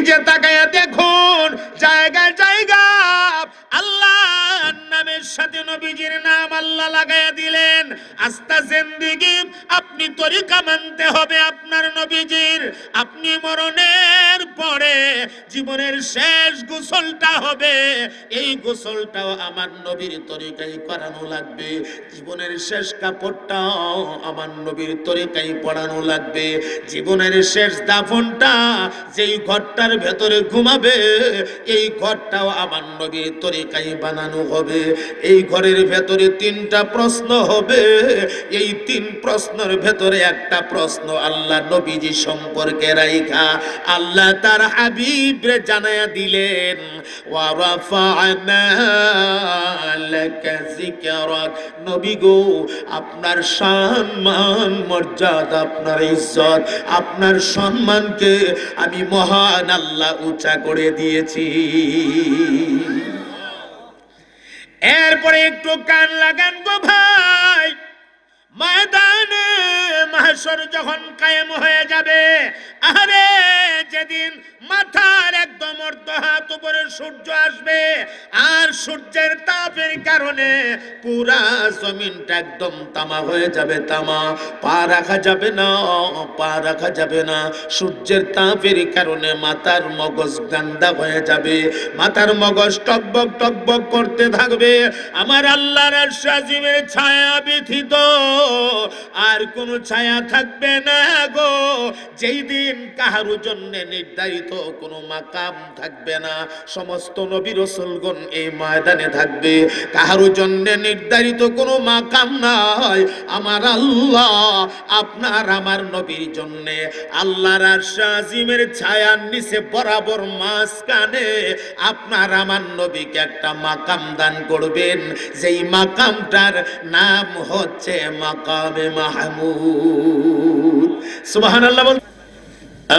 নিজে তাকায়া দেখুন জায়গায় জায়গা আল্লাহ নামের সাথে নবীজির নাম আল্লাহ লাগায়া দিলেন। আস্তা জিন্দেগি আপনি তরিকা মানতে হবে আপনার নবীজির। আপনি মরণের পরে জীবনের শেষ গোসলটা হবে, এই গোসলটাও আমার নবীর তরিকায় করানো লাগবে। জীবনের শেষ কাপড়টাও আমার নবীর তরিকায় পরানো লাগবে। জীবনের শেষ দাফনটা যেই ঘরটার ভেতরে ঘুমাবে এই ঘরটাও আমার নবীর তরিকায় বানানো হবে। এই ঘরের ভেতরে 3টা প্রশ্ন হবে, এই 3 প্রশ্নের ভেতরে একটা প্রশ্ন আল্লাহ নবীজি সম্পর্কে রাইখা আল্লাহ তার হাবিবরে জানায়া দিলেন, ওয়া রাফা'না লাকা যিকরাক। নবী গো, আপনার সম্মান মর্যাদা, আপনার ইজ্জত, আপনার সম্মানকে আমি মহান আল্লাহ উঁচা করে দিয়েছি। এরপরে একটু কান লাগান গো ভাই, ময়দানে মাহশর যখন কায়েম হয়ে যাবে, আরে যেদিন মাথার একদম অর্ধ হাত উপরে সূর্য আসবে আর সূর্যের তাপের কারণে পুরা জমিনটা একদম তামা হয়ে যাবে, তামা, পা রাখা যাবে না, পা রাখা যাবে না। সূর্যের তাপের কারণে মাথার মগজ গান্দা হয়ে যাবে, মাথার মগজ টকবক টকবক করতে থাকবে। আমার আল্লাহর আরশ আজিমের ছায়া ব্যতীত আর কোন ছায়া থাকবে না গো। যেই দিন কাহারু জন্য নির্ধারিত কোন মাকাম থাকবে না, সমস্ত নবী রাসূলগণ এই ময়দানে থাকবে, কাহারু জন্য নির্ধারিত কোন মাকাম নাই। আমার আল্লাহ আপনার আমার নবীর জন্য আল্লাহর আরশ আজিমের ছায়ার নিচে বরাবর মাঝখানে আপনার আমার নবীকে একটা মাকাম দান করবেন, যেই মাকামটার নাম হচ্ছে মাকামে মাহমুদ। সুবহানাল্লাহ।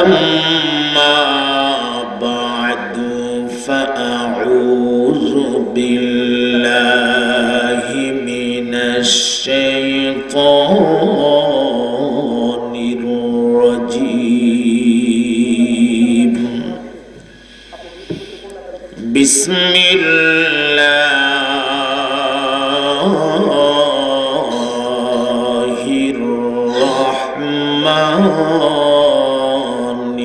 আম্মা বা'দু ফাআউযু বিল্লাহি মিনাশ শাইতানির রাজীম। বিসমিল্লাহ الرحمن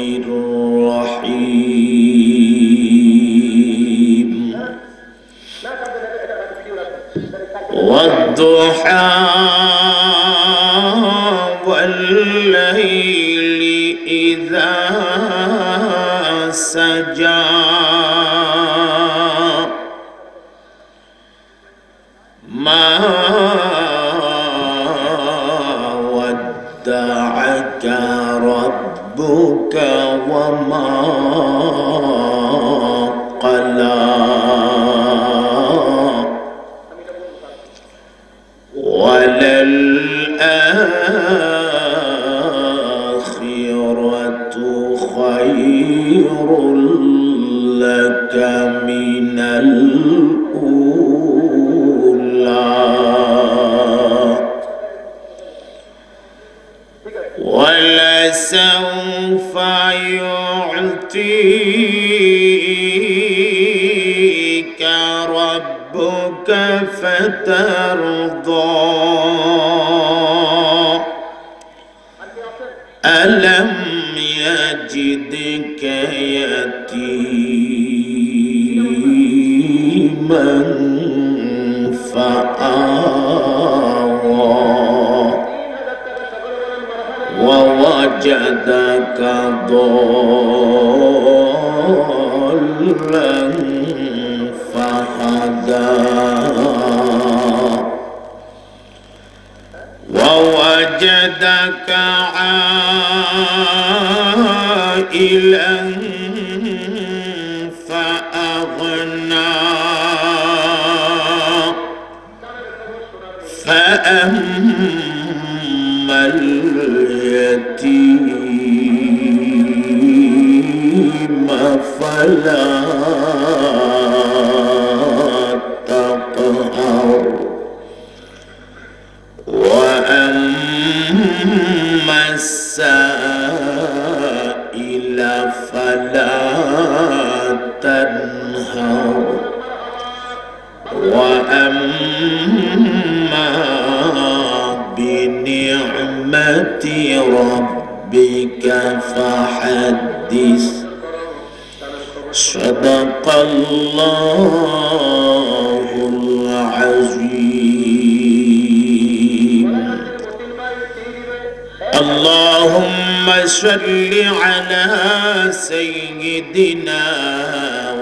الرحيم والضحى والليل إذا سجى ما ودعك ربك وما قلى وللآخرة خير لك من الأولى ولسوف يعطيك ربك فترضى ألم يجدك يتيما فآوى ووجدك ضالا فهدى ووجدك عائلا فأغنى فأما اليتيم فلا تقهر وأما السائل فلا تنهر وأما بنعمة ربك فحدث صدق الله العظيم اللهم صل على سيدنا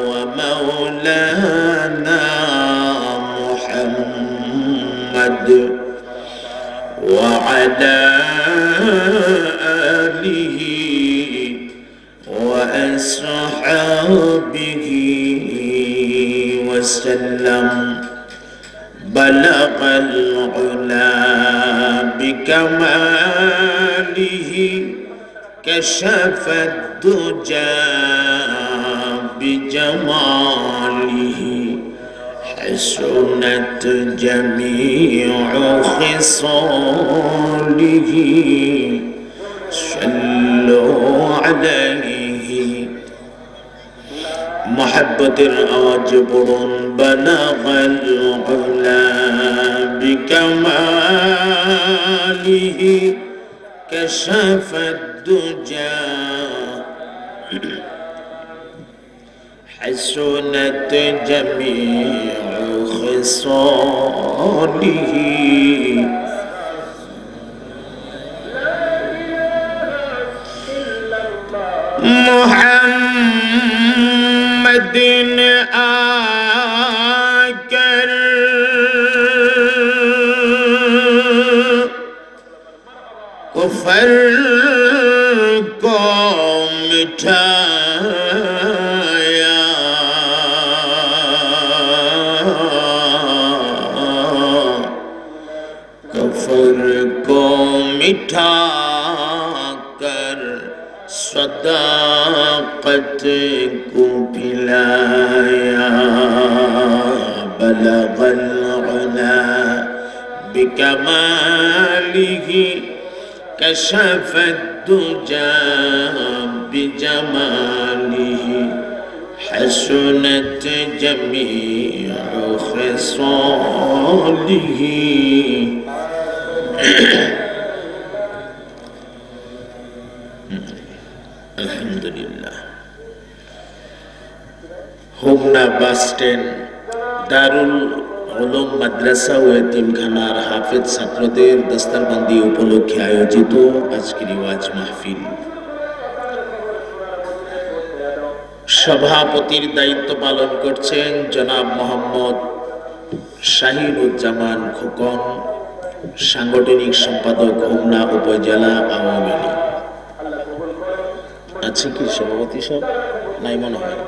ومولانا محمد وعلى آله وأصحابه وسلم بلغ العلا بكماله كشف الدجى بجماله حسنت جميع خصاله صلوا عليه محبة الأواج برون بلغ العلا بكماله كشف الدجى حسنت جميع خصاله محمد آकर कुफर को मिटाया कुफर को मिटा कर सदाकत को पिलाया बलगल उला बिकमालिही كشف الدجى بجماله حسنت جميع خصاله الحمد لله হোমনা বাস স্ট্যান্ড দারুল উলুম মাদ্রাসা ও এতিমখানার হাফেজ ছাত্রদের দস্তারবন্দি উপলক্ষে আয়োজিত আজকের ওয়াজ মাহফিল সভাপতির দায়িত্ব পালন করছেন জনাব মোহাম্মদ শাহিনুজ্জামান খোকন, সাংগঠনিক সম্পাদক হোমনা উপজেলা আওয়ামী লীগ। আছে কি সভাপতি সব নাই মনে হয়?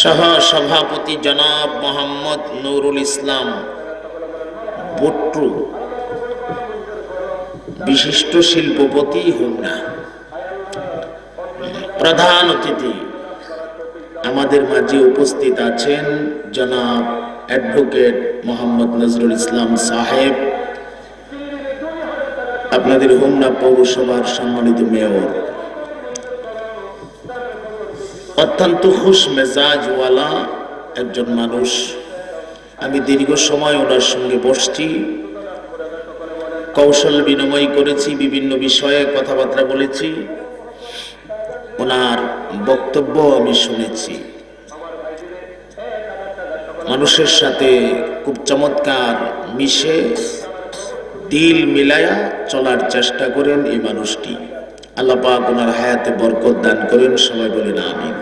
সহ সভাপতি জনাব মোহাম্মদ নুরুল ইসলাম বুট্টু, বিশিষ্ট শিল্পপতি হোমনা। প্রধান অতিথি আমাদের মাঝে উপস্থিত আছেন জনাব অ্যাডভোকেট মোহাম্মদ নজরুল ইসলাম সাহেব, আপনাদের হোমনা পৌরসভার সম্মানিত মেয়র। অত্যন্ত খুশ মেজাজওয়ালা একজন মানুষ। আমি দীর্ঘ সময় ওনার সঙ্গে বসছি, কৌশল বিনিময় করেছি, বিভিন্ন বিষয়ে কথাবার্তা বলেছি, ওনার বক্তব্য আমি শুনেছি। মানুষের সাথে খুব চমৎকার মিশে দিল মিলায়া চলার চেষ্টা করেন এই মানুষটি। আল্লাহ পাক ওনার হায়াতে বরকত দান করেন, সবাই বলেন আমিন।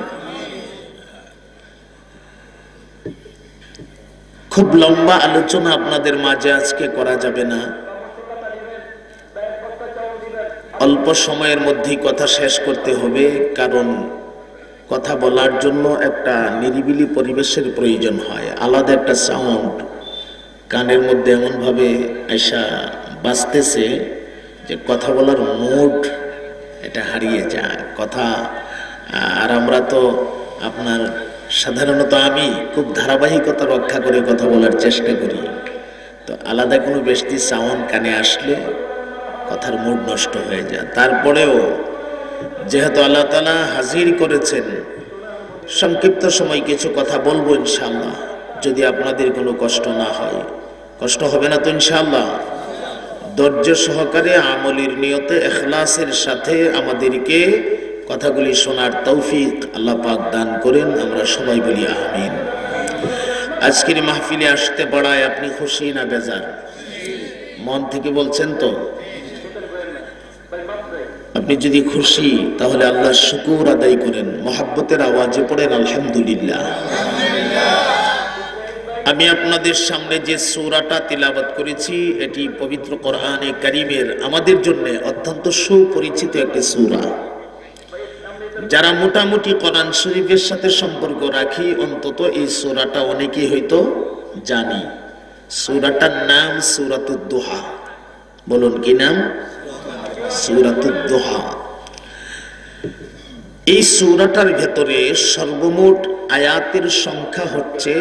খুব লম্বা আলোচনা আপনাদের মাঝে আজকে করা যাবে না, অল্প সময়ের মধ্যেই কথা শেষ করতে হবে, কারণ কথা বলার জন্য একটা নিরিবিলি পরিবেশের প্রয়োজন হয়, আলাদা একটা সাউন্ড কানের মধ্যে এমনভাবে আয়সা বাজতেছে যে কথা বলার মুড এটা হারিয়ে যায় কথা। আর আমরা তো আপনার সাধারণত আমি খুব ধারাবাহিকতা রক্ষা করে কথা বলার চেষ্টা করি, তো আলাদা কোনো বেশি সাউন্ড কানে আসলে কথার মুড নষ্ট হয়ে যায়। তারপরেও যেহেতু আল্লাহ তাআলা হাজির করেছেন, সংক্ষিপ্ত সময় কিছু কথা বলবো ইনশাআল্লাহ, যদি আপনাদের কোনো কষ্ট না হয়। কষ্ট হবে না তো ইনশাআল্লাহ? ধৈর্য সহকারে আমলের নিয়তে ইখলাসের সাথে আমাদেরকে কথাগুলি শোনার তৌফিক আল্লাহ পাক দান করেন। আমরা সবাই বলি আমিন। আজকের মাহফিলে আসতে পারায় আপনি খুশি না বেজার? মন থেকে বলছেন তো? আপনি যদি খুশি তাহলে আল্লাহর শুকর আদায় করেন, মহাব্বতের আওয়াজে পড়েন আলহামদুলিল্লাহ। আমি আপনাদের সামনে যে সূরাটা তিলাওয়াত করেছি, এটি পবিত্র কোরআনে কারীমের আমাদের জন্য অত্যন্ত সুপরিচিত একটি সূরা। যারা মোটামুটি কোরআন শরীফের সাথে সম্পর্ক রাখি, অন্তত এই সূরাটা অনেকেই হয়তো জানি। সূরাটার নাম সূরাতুদ দুহা। বলুন কি নাম? সূরাতুদ দুহা। এই সূরাটার ভেতরে সর্বমোট আয়াতের সংখ্যা হচ্ছে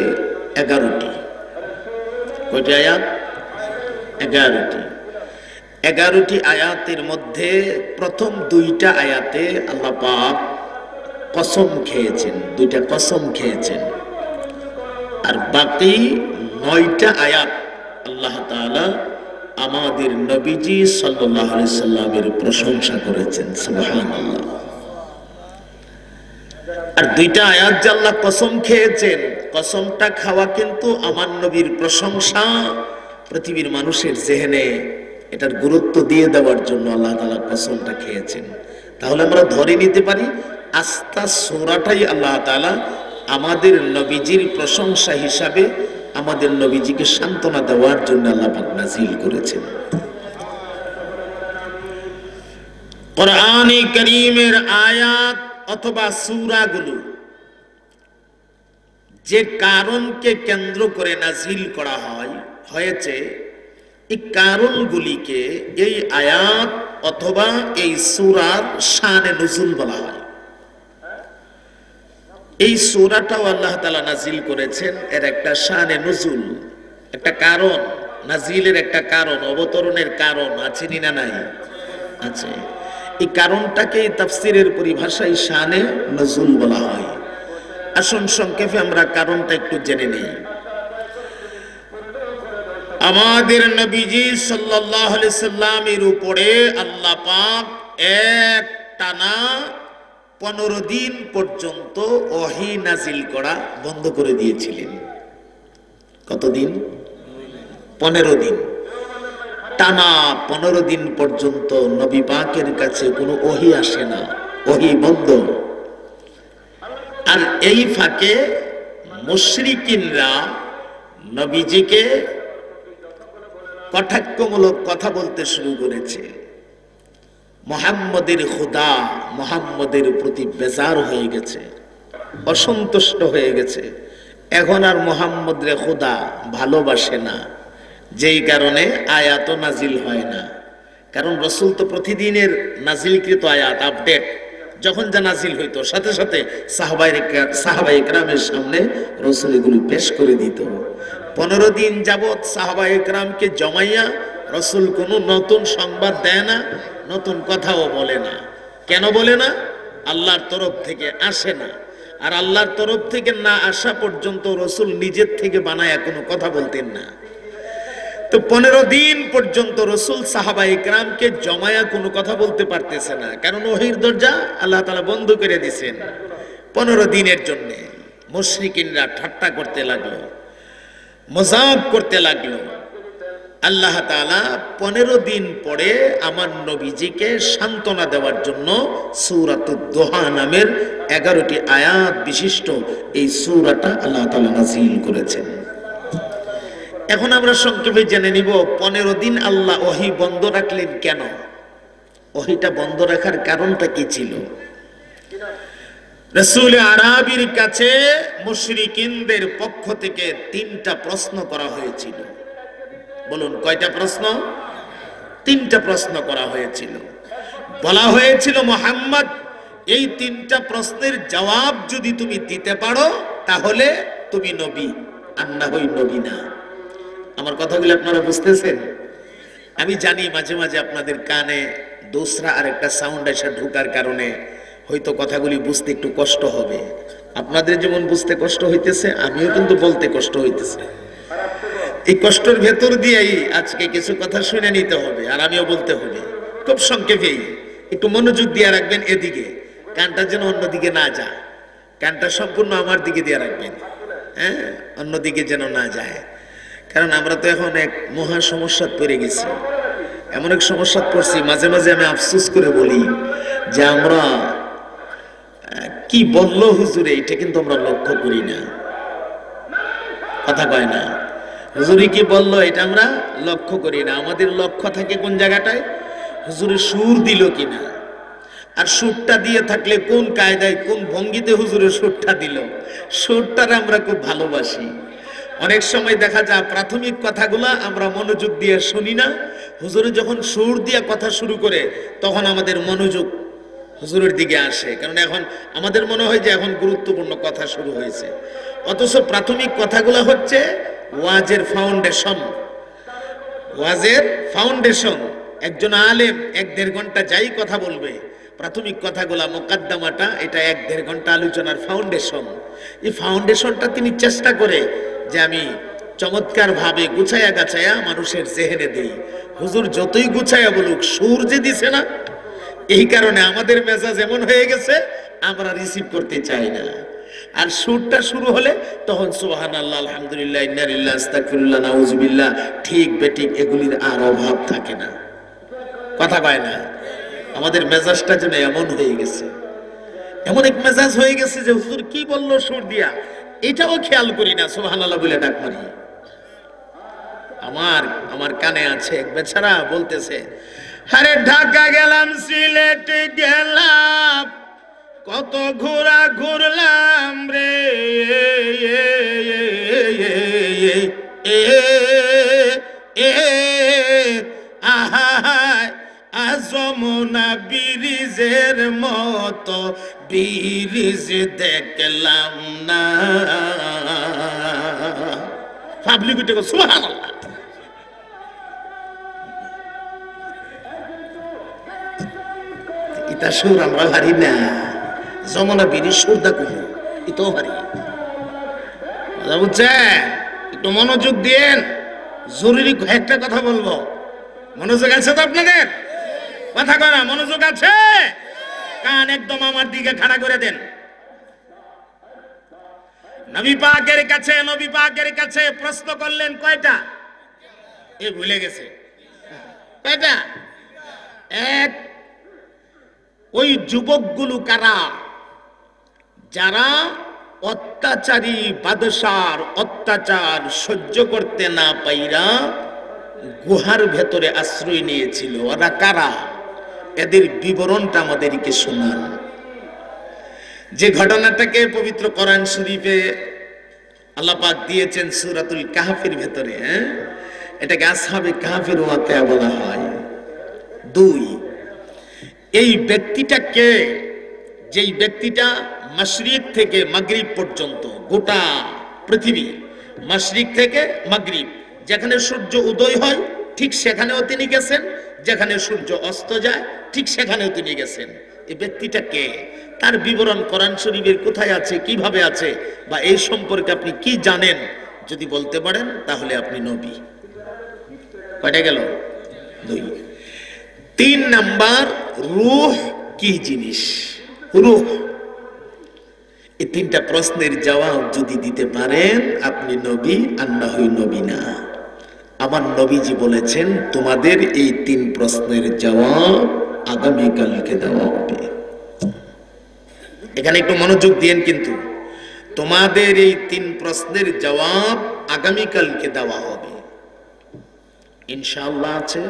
11টি। কয়টি আয়াত? 11টি। 11টি আয়াতের মধ্যে প্রথম 2টা আয়াতে আল্লাহ পাক কসম খেয়েছেন, 2টা কসম খেয়েছেন। আর বাকি 9টা আয়াত আল্লাহ তাআলা আমাদের নবীজি সাল্লাল্লাহু আলাইহি সাল্লামের প্রশংসা করেছেন। সুবহানাল্লাহ। আর 2টা আয়াত যে আল্লাহ কসম খেয়েছেন, কসমটা খাওয়া কিন্তু আমার নবীর প্রশংসা পৃথিবীর মানুষের জেহেনে এটার গুরুত্ব দিয়ে দেওয়ার জন্য আল্লাহ তাআলা কসমটা খেয়েছেন। তাহলে আমরা ধরে নিতে পারি আস্তা সূরাটাই আল্লাহ তাআলা আমাদের নবীজির প্রশংসা হিসাবে আমাদের নবীজিকে সান্ত্বনা দেওয়ার জন্য আল্লাহ পাক নাযিল করেছেন। কোরআনে কারীমের আয়াত অথবা সূরাগুলো যে কারণকে কেন্দ্র করে নাযিল করা হয়েছে, এই কারণগুলিকে এই আয়াত অথবা এই সূরার শানে নুজুল বলা হয়। এই সূরাটাও আল্লাহ তাআলা নাযিল করেছেন, এর একটা শানে নুজুল, একটা কারণ, নাযিলের একটা কারণ, অবতরণের কারণ আছে না নাই? আছে। এই কারণটাকে তাফসীরের পরিভাষায় শানে নুজুল বলা হয়। আসুন সংক্ষেপে আমরা কারণটা একটু জেনে নেই। আমাদের নবীজি সাল্লাল্লাহু আলাইহি সাল্লামের উপরে আল্লাহ পাক একটানা 15 দিন পর্যন্ত ওহী নাজিল করা বন্ধ করে দিয়েছিলেন। কতদিন? 15 দিন। টানা 15 দিন পর্যন্ত নবী পাকের কাছে কোনো ওহী আসে না, ওহী বন্ধ। আর এই ফাঁকে মুশরিকিনরা নবীজিকে কটাক্ষমূলক কথা বলতে শুরু করেছে। মুহাম্মদের খোদা মুহাম্মদের প্রতি বেজার হয়ে গেছে, অসন্তুষ্ট হয়ে গেছে। এখন আর মুহাম্মদ রে খোদা ভালোবাসে না, যেই কারণে আয়াত নাজিল হয় না। কারণ রাসূল তো প্রতিদিনের নাজিলকৃত আয়াত আপডেট, যখন যা নাজিল হইতো সাথে সাথে সাহাবায়ে কেরামের সামনে রাসূল এগুলো পেশ করে দিত। 15 দিন যাবত সাহাবায়ে কেরামকে জমাইয়া রাসূল কোনো নতুন সংবাদ দেয় না, নতুন কথাও বলে না। কেন বলে না? আল্লাহর তরফ থেকে আসে না। আর আল্লাহর তরফ থেকে না আসা পর্যন্ত রাসূল নিজের থেকে বানায়া কোনো কথা বলতেন না। তো 15 দিন পর্যন্ত রাসূল সাহাবায়ে কেরামকে জমায়া কোনো কথা বলতে পারতেছে না, কারণ ওহীর দরজা আল্লাহ তাআলা বন্ধ করে দিয়েছেন। 15 দিনের জন্য মুশরিকিনরা ঠাট্টা করতে লাগলো, মজাক করতে লাগলো। আল্লাহ তাআলা 15 দিন পরে আমার নবীজিকে সান্ত্বনা দেওয়ার জন্য সূরাতুদ দুহা নামের 11টি আয়াত বিশিষ্ট এই সূরাটা আল্লাহ তাআলা নাযিল করেছেন। এখন আমরা সংক্ষেপে জেনে নিব 15 দিন আল্লাহ ওহী বন্ধ রাখলেন কেন? ওহীটা বন্ধ রাখার কারণটা কি ছিল? রাসূল আরবীর কাছে মুশরিকিনদের পক্ষ থেকে 3টা প্রশ্ন করা হয়েছিল। বলুন কয়টা প্রশ্ন? 3টা প্রশ্ন করা হয়েছিল। বলা হয়েছিল, মুহাম্মদ এই 3টা প্রশ্নের জবাব যদি তুমি দিতে পারো তাহলে তুমি নবী, আর না হই নবী না। আমার কথাগুলো আপনারা বুঝতেছেন? আমি জানি মাঝে মাঝে আপনাদের কানে দোসরা আরেকটা সাউন্ড এসে ঢোকার কারণে হয়তো কথাগুলি বুঝতে একটু কষ্ট হবে। আপনাদের যেমন বুঝতে কষ্ট হইতেছে, আমিও কিন্তু বলতে কষ্ট হইতেছে। এই কষ্টের ভেতর দিয়েই আজকে কিছু কথা শুনে নিতে হবে, আর আমিও বলতে হবে। খুব সংক্ষেপেই একটু মনোযোগ দিয়ে রাখবেন এদিকে, কানটা যেন অন্যদিকে না যায়। কানটা সম্পূর্ণ আমার দিকে দিয়ে রাখবেন, হ্যাঁ, অন্যদিকে যেন না যায়। কারণ আমরা তো এখন এক মহা সমস্যা পড়ে গেছি। এমন এক সমস্যা পড়ছি, মাঝে মাঝে আমি আফসোস করে বলি যে আমরা কি বললো হুজুরে, এটা কিন্তু আমরা লক্ষ্য করি না। কথা কয় না, হুজুরি কি বললো এটা আমরা লক্ষ্য করি না। আমাদের লক্ষ্য থাকে কোন জায়গাটায়, হুজুরে সুর দিল কিনা, আর সুরটা দিয়ে থাকলে কোন কায়দায় কোন ভঙ্গিতে হুজুরে সুরটা দিল, সুরটার আমরা খুব ভালোবাসি। অনেক সময় দেখা যায় প্রাথমিক কথাগুলা আমরা মনোযোগ দিয়ে শুনি না, হুজুরে যখন সুর দিয়ে কথা শুরু করে তখন আমাদের মনোযোগ হুজুরের দিকে আসে, কারণ এখন আমাদের মনে হয় যে এখন গুরুত্বপূর্ণ কথা শুরু হয়েছে। অথচ প্রাথমিক কথাগুলো হচ্ছে ওয়াজের ফাউন্ডেশন। ওয়াজের ফাউন্ডেশন, একজন আলেম 1-1.5 ঘন্টা যাই কথা বলবে, প্রাথমিক কথাগুলা মোকদ্দমাটা, এটা 1-1.5 ঘন্টা আলোচনার ফাউন্ডেশন। এই ফাউন্ডেশনটা তিনি চেষ্টা করে যে আমি চমৎকার ভাবে গুছায়া গাছায়া মানুষের জেহেনে দেই। হুজুর যতই গুছায়া বলুক, সুর যে দিছে না, এই কারণে আমাদের মেজাজ এমন হয়ে গেছে আমরা রিসিভ করতে চাই না। আর সুরটা শুরু হলে তখন সুবহানাল্লাহ, আলহামদুলিল্লাহ, ইন্না লিল্লাহি আস্তাগফিরুল্লাহ, নাউযুবিল্লাহ, ঠিক বেঠিক এগুলির আর অভাব থাকে না। কথা কয় না, আমাদের মেজাজটা যেন এমন হয়ে গেছে, এমন এক মেজাজ হয়ে গেছে যে হুজুর কি বললো সুর দিয়া এটাও খেয়াল করি না, সুবহানাল্লাহ বলে ডাক মারি। আমার কানে আছে এক বেচারা বলতেছে, আরে ঢাকা গেলাম, সিলেট গেলাম, কত ঘোরা ঘুরলাম রে, যমুনা ব্রিজের মতো ব্রিজ দেখলাম না। পাবলিক উঠে সুবহানাল্লাহ। ইতা সুর আমরা হারি না, যমুনা ব্রিজ সুর দা কোনো ইতো হারি। বুঝছেন? একটু মনোযোগ দিয়েন, জরুরি একটা কথা বলবো। মনোযোগ আছে তো আপনাদের? কথা কয় না, মনোযোগ আছে? কান একদম আমার দিকে খাড়া করে দেন। নবী পাকের কাছে প্রশ্ন করলেন কয়টা? এ ভুলে গেছে কয়টা? এক, ওই যুবকগুলো কারা যারা অত্যাচারী বাদশার অত্যাচার সহ্য করতে না পাইরা গুহার ভেতরে আশ্রয় নিয়েছিল, ওরা কারা? এদের বিবরণটা আমাদেরকে শোনান। যে ঘটনাটাকে পবিত্র কোরআন শরীফে আল্লাহ পাক দিয়েছেন সূরাতুল কাহফের ভেতরে, এটাকে আসহাবে কাহফের ওয়াকিয়া বলা হয়। 2, এই ব্যক্তিটাকে, যেই ব্যক্তিটা মাশরিক থেকে মাগরিব পর্যন্ত গোটা পৃথিবী, মাশরিক থেকে মাগরিব, যেখানে সূর্য উদয় হয় ঠিক সেখানেও তিনি গেছেন, যেখানে সূর্য অস্ত যায় ঠিক সেখানেও তিনি গেছেন। এই ব্যক্তিটা কে? তার বিবরণ কোরআন শরীফের কোথায় আছে, কিভাবে আছে, বা এই সম্পর্কে আপনি কি জানেন, যদি বলতে পারেন তাহলে আপনি নবী। কয়টা গেল? 2। 3 নাম্বার, রূহ কি জিনিস? রূহ। এই 3টা প্রশ্নের জবাব যদি দিতে পারেন আপনি নবী, আর না হই নবী না। আমার নবীজি বলেছেন তোমাদের এই 3 প্রশ্নের জবাব আগামীকালকে দেওয়া হবে। এখানে একটু মনোযোগ দিয়েন, কিন্তু তোমাদের এই 3 প্রশ্নের জবাব আগামীকালকে দেওয়া হবে। ইনশাআল্লাহ আছে?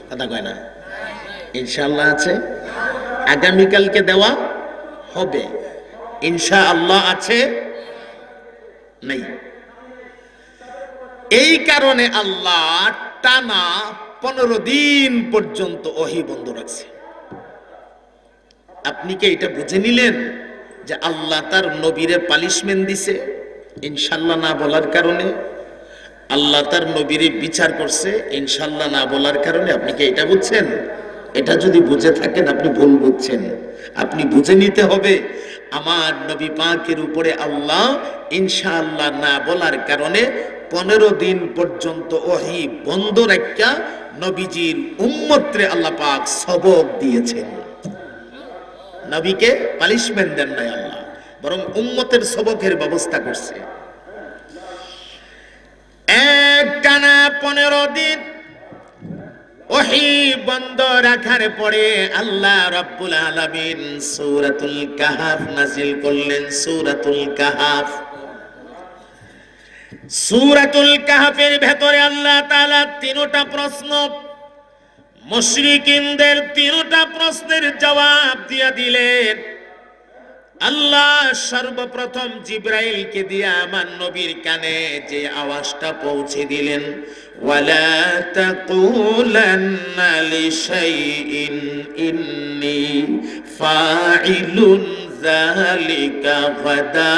কথা কয় না, ইনশাআল্লাহ আছে? আগামীকালকে দেওয়া হবে, ইনশাআল্লাহ আছে? নেই। এই কারণে আল্লাহ টানা 15 দিন পর্যন্ত ওহী বন্ধ রাখছে। আপনি কি এটা বুঝে নিলেন যে আল্লাহ তার নবীরে পানিশমেন্ট দিছে ইনশাআল্লাহ না বলার কারণে? আল্লাহ তার নবীরে বিচার করছে ইনশাআল্লাহ না বলার কারণে? আপনি কি এটা বুঝছেন? এটা যদি বুঝে থাকেন আপনি ভুল বুঝছেন। আপনি বুঝে নিতে হবে আমার নবী পাকের উপরে আল্লাহ ইনশাআল্লাহ না বলার কারণে 15 দিন পর্যন্ত ওহী বন্ধ রাখা নবীজির উম্মতরে আল্লাহ পাক সবক দিয়েছেন। নবীকে পানিশমেন্ট দেন নাই আল্লাহ, বরং উম্মতের সবকের ব্যবস্থা করছে। একটানা 15 দিন ওহী বন্ধ রাখার পরে আল্লাহ রাব্বুল আলামিন সূরাতুল কাহাফ নাযিল করলেন। সূরাতুল কাহাফ, সূরাতুল কাহাফের ভেতরে আল্লাহ তাআলা 3টা প্রশ্ন, মুশরিকিনদের 3টা প্রশ্নের জবাব দিয়ে দিলেন। আল্লাহ সর্বপ্রথম জিবরাইলকে দিয়ে আমার নবীর কানে যে আওয়াজটা পৌঁছে দিলেন, ওয়ালা তাকুলান্না লিশাইইন ইন্নী ফাইলুন যালিকা গাদা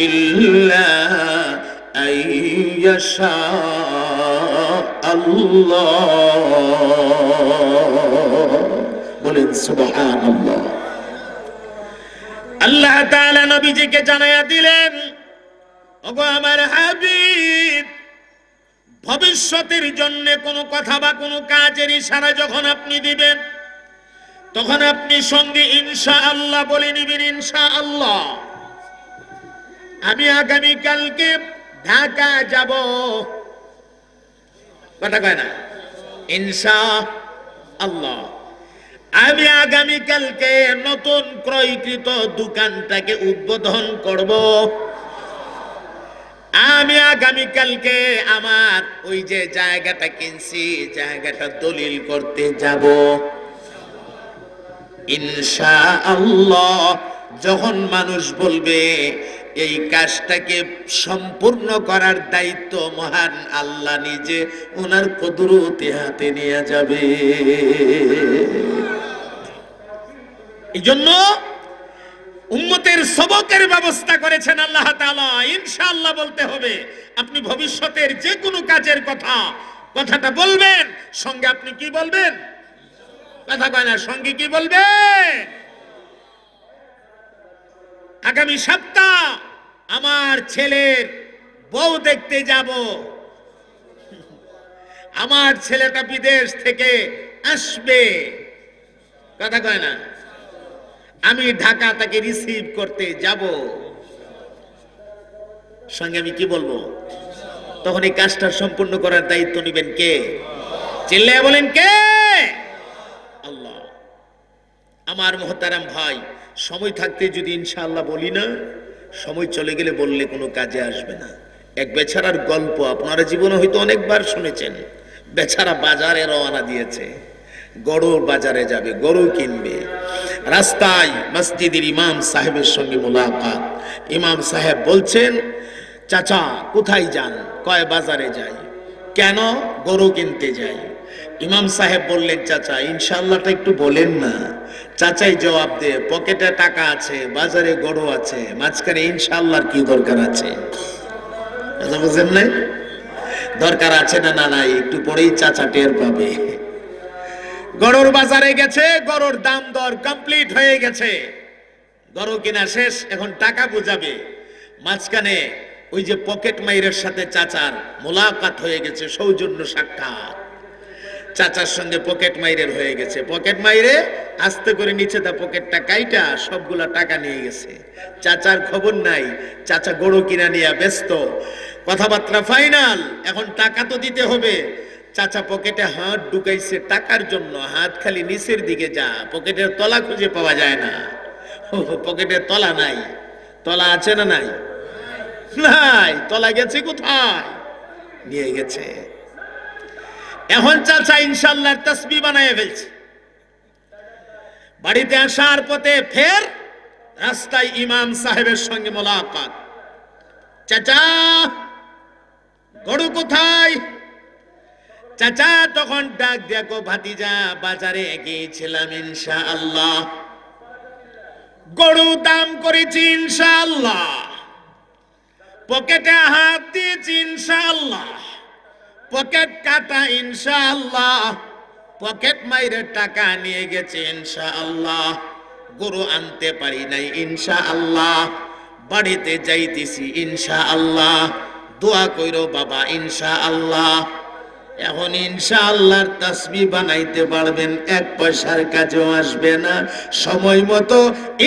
ইল্লা আইয়াশা আল্লাহ। বলেন সুবহানাল্লাহ। আল্লাহ তাআলা নবীজিকে জানায়া দিলেন, ওগো আমার হাবিব, ভবিষ্যতের জন্য কোনো কথা বা কোনো কাজের ইশারা যখন আপনি দিবেন তখন আপনি সঙ্গে ইনশাআল্লাহ বলে নিবেন। ইনশাআল্লাহ আমি আগামী কালকে ঢাকা যাব, কথা কয় না? ইনশাআল্লাহ আমি আগামী কালকে নতুন ক্রয়কৃত দোকানটাকে উদ্বোধন করব। আমি আগামী কালকে আমার ওই যে জায়গাটা কিনছি জায়গাটা দলিল করতে যাব। ইনশাআল্লাহ যখন মানুষ বলবে এই কাজটাকে সম্পূর্ণ করার দায়িত্ব মহান আল্লাহ নিজে ওনার কুদরতে হাতে নিয়ে যাবে। এই জন্য উম্মতের সবকের ব্যবস্থা করেছেন আল্লাহ তাআলা। ইনশাআল্লাহ বলতে হবে। আপনি ভবিষ্যতের যে কোনো কাজের কথাটা বলবেন, সঙ্গে আপনি কি বলবেন? কথা কয় না, সঙ্গে কি বলবেন? আগামী সপ্তাহ আমার ছেলের বউ দেখতে যাব, আমার ছেলেটা বিদেশ থেকে আসবে, কথা কয় না, আমি ঢাকা তাকে রিসিভ করতে যাব, সঙ্গে আমি কি বলবো? তখন এই কাজটা সম্পূর্ণ করার দায়িত্ব নেবেন কে? চিল্লায়া বলেন কে? আল্লাহ। আমার মুহতারাম ভাই, সময় থাকতে যদি ইনশাআল্লাহ বলি না, সময় চলে গেলে বললে কোনো কাজে আসবে না। এক বেচারার গল্প আপনারা জীবনে হয়তো অনেকবার শুনেছেন। বেচারা বাজারে রওনা দিয়েছে, গরুর বাজারে যাবে, গরু কিনবে। রাস্তায় মসজিদের ইমাম সাহেবের সঙ্গে মোলাকাত। ইমাম সাহেব বলছেন, চাচা কোথায় যান? কয় বাজারে যাই। কেন? গরু কিনতে যাই। ইমাম সাহেব বললেন, চাচা ইনশাআল্লাহটা একটু বলেন না। চাচাই জবাব দে, পকেটে টাকা আছে, বাজারে গরু আছে, মাঝখানে ইনশাআল্লাহর কি দরকার আছে? কথা বুঝেন নাই? দরকার আছে না? না নাই, একটু পরেই চাচা টের পাবে। গরুর বাজারে গেছে, গরুর দাম দর কমপ্লিট হয়ে গেছে, গরু কিনা শেষ, এখন টাকা বুঝাবে। মাঝখানে ওই যে পকেট মাইরের সাথে চাচার মোলাকাত হয়ে গেছে, সৌজন্য সাক্ষাৎ। চাচার সঙ্গে পকেট মাইরের হয়ে গেছে। পকেট মাইরে আস্তে করে নিচে দা পকেটটা কাইটা সবগুলা টাকা নিয়ে গেছে। চাচার খবর নাই, চাচা গরু কিনা নিয়ে ব্যস্ত, কথাবার্তা ফাইনাল। এখন টাকা তো দিতে হবে। চাচা পকেটে হাত ঢুকাইছে টাকার জন্য, হাত খালি নিচের দিকে যা, পকেটের তলা খুঁজে পাওয়া যায় না। পকেটের তলা নাই। তলা আছে না নাই? নাই। তলা গেছে কোথায়? নিয়ে গেছে। এখন চাচা ইনশাআল্লাহ তাসবিহ বানায় ফেলছে। বাড়িতে আসার পথে ফের রাস্তায় ইমাম সাহেবের সঙ্গে মোলাকাত। চাচা গরু কোথায়? চাচা তখন ডাক দেখো, ভাতিজা বাজারে গিয়েছিলাম ইনশাআল্লাহ, গরু দাম করেছি ইনশাআল্লাহ, পকেটে হাত দিয়েছি ইনশাআল্লাহ, পকেট কাটা ইনশাআল্লাহ, পকেট মাইরে টাকা নিয়ে গেছে ইনশাআল্লাহ, গরু আনতে পারি নাই ইনশাআল্লাহ, বাড়িতে যাইতেছি ইনশাআল্লাহ, দোয়া কইরো বাবা ইনশাআল্লাহ। এখন ইনশাআল্লাহর তাসবিহ বানাইতে পারবেন, এক পয়সার কাজেও আসবে না। সময় মতো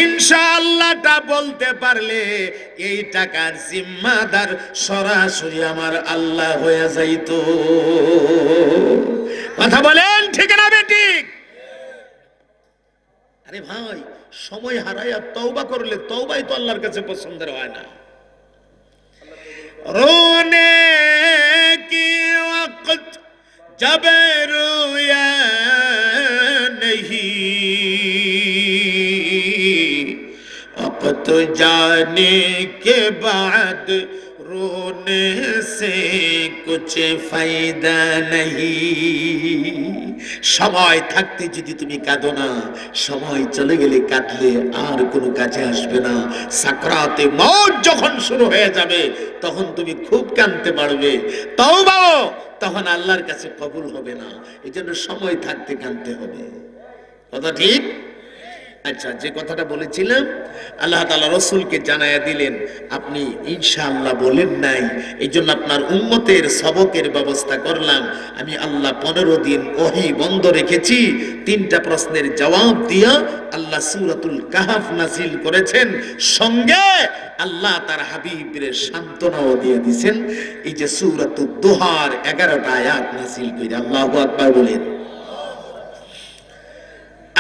ইনশাআল্লাহটা বলতে পারলে এই টাকার জিম্মাদার সরাসরি আমার আল্লাহ হয়ে যাইতো। কথা বলেন ঠিক না বেঠিক? আরে ভাই, সময় হারায়া তওবা করলে তওবাই তো আল্লাহর কাছে পছন্দের হয় না। রোনে কি ওয়াক্ত जब रोया नहीं, वक्त जाने के बाद रोने से कुछ फायदा नहीं। সময় থাকতে যদি তুমি কাঁদো না, সময় চলে গেলে কাঁদলে আর কোনো কাজে আসবে না। সাকরাতে মওত যখন শুরু হয়ে যাবে তখন তুমি খুব কাঁদতে পারবে, তওবা তখন আল্লাহর কাছে কবুল হবে না। এই জন্য সময় থাকতে কাঁদতে হবে। কথা ঠিক? আচ্ছা, যে কথাটা বলেছিলাম, আল্লাহ তাআলা রাসূলকে জানায়া দিলেন আপনি ইনশাআল্লাহ বলেন নাই, এই জন্য আপনার উম্মতের সবকের ব্যবস্থা করলাম। আমি আল্লাহ 15 দিন ওহী বন্ধ রেখেছি। 3টা প্রশ্নের জবাব দিয়া আল্লাহ সূরাতুল কাহফ নাযিল করেছেন, সঙ্গে আল্লাহ তার হাবিবের সান্ত্বনাও দিয়ে দিয়েছেন। এই যে সূরাতুদ দুহার 11টা আয়াত নাযিল করে, আল্লাহু আকবার বলেন।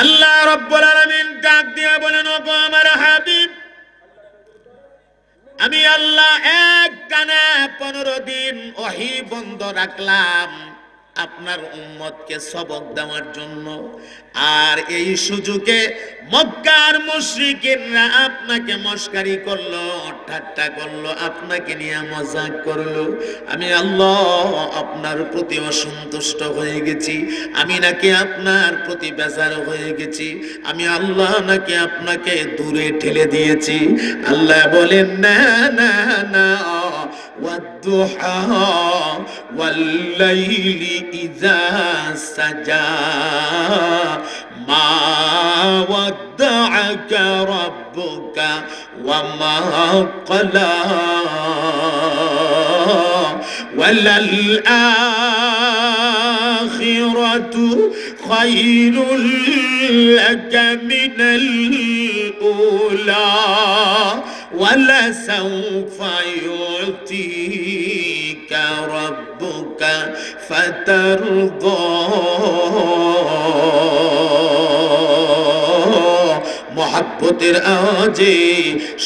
আল্লাহ রাব্বুল আলামিন ডাক দিয়ে বলেন, ওগো আমার হাবিব, আমি আল্লাহ একটানা 15 দিন ওহী বন্ধ রাখলাম আপনার উম্মতকে সবক দেওয়ার জন্য। আর এই সুযোগে মক্কার মুশরিকিনরা আপনাকে মস্কারি করলো, ঠাট্টা করলো, আপনাকে নিয়ে মজাক করলো। আমি আল্লাহ আপনার প্রতি অসন্তুষ্ট হয়ে গেছি, আমি নাকি আপনার প্রতি বেজার হয়ে গেছি, আমি আল্লাহ নাকি আপনাকে দূরে ঠেলে দিয়েছি। আল্লাহ বলেন না না না, والضحى والليل إذا سجى ما ودعك ربك وما قلى وللآخرة خير لك من الأولى ولسوف يعطيك ربك فترضى। মোহাব্বতের আওয়াজে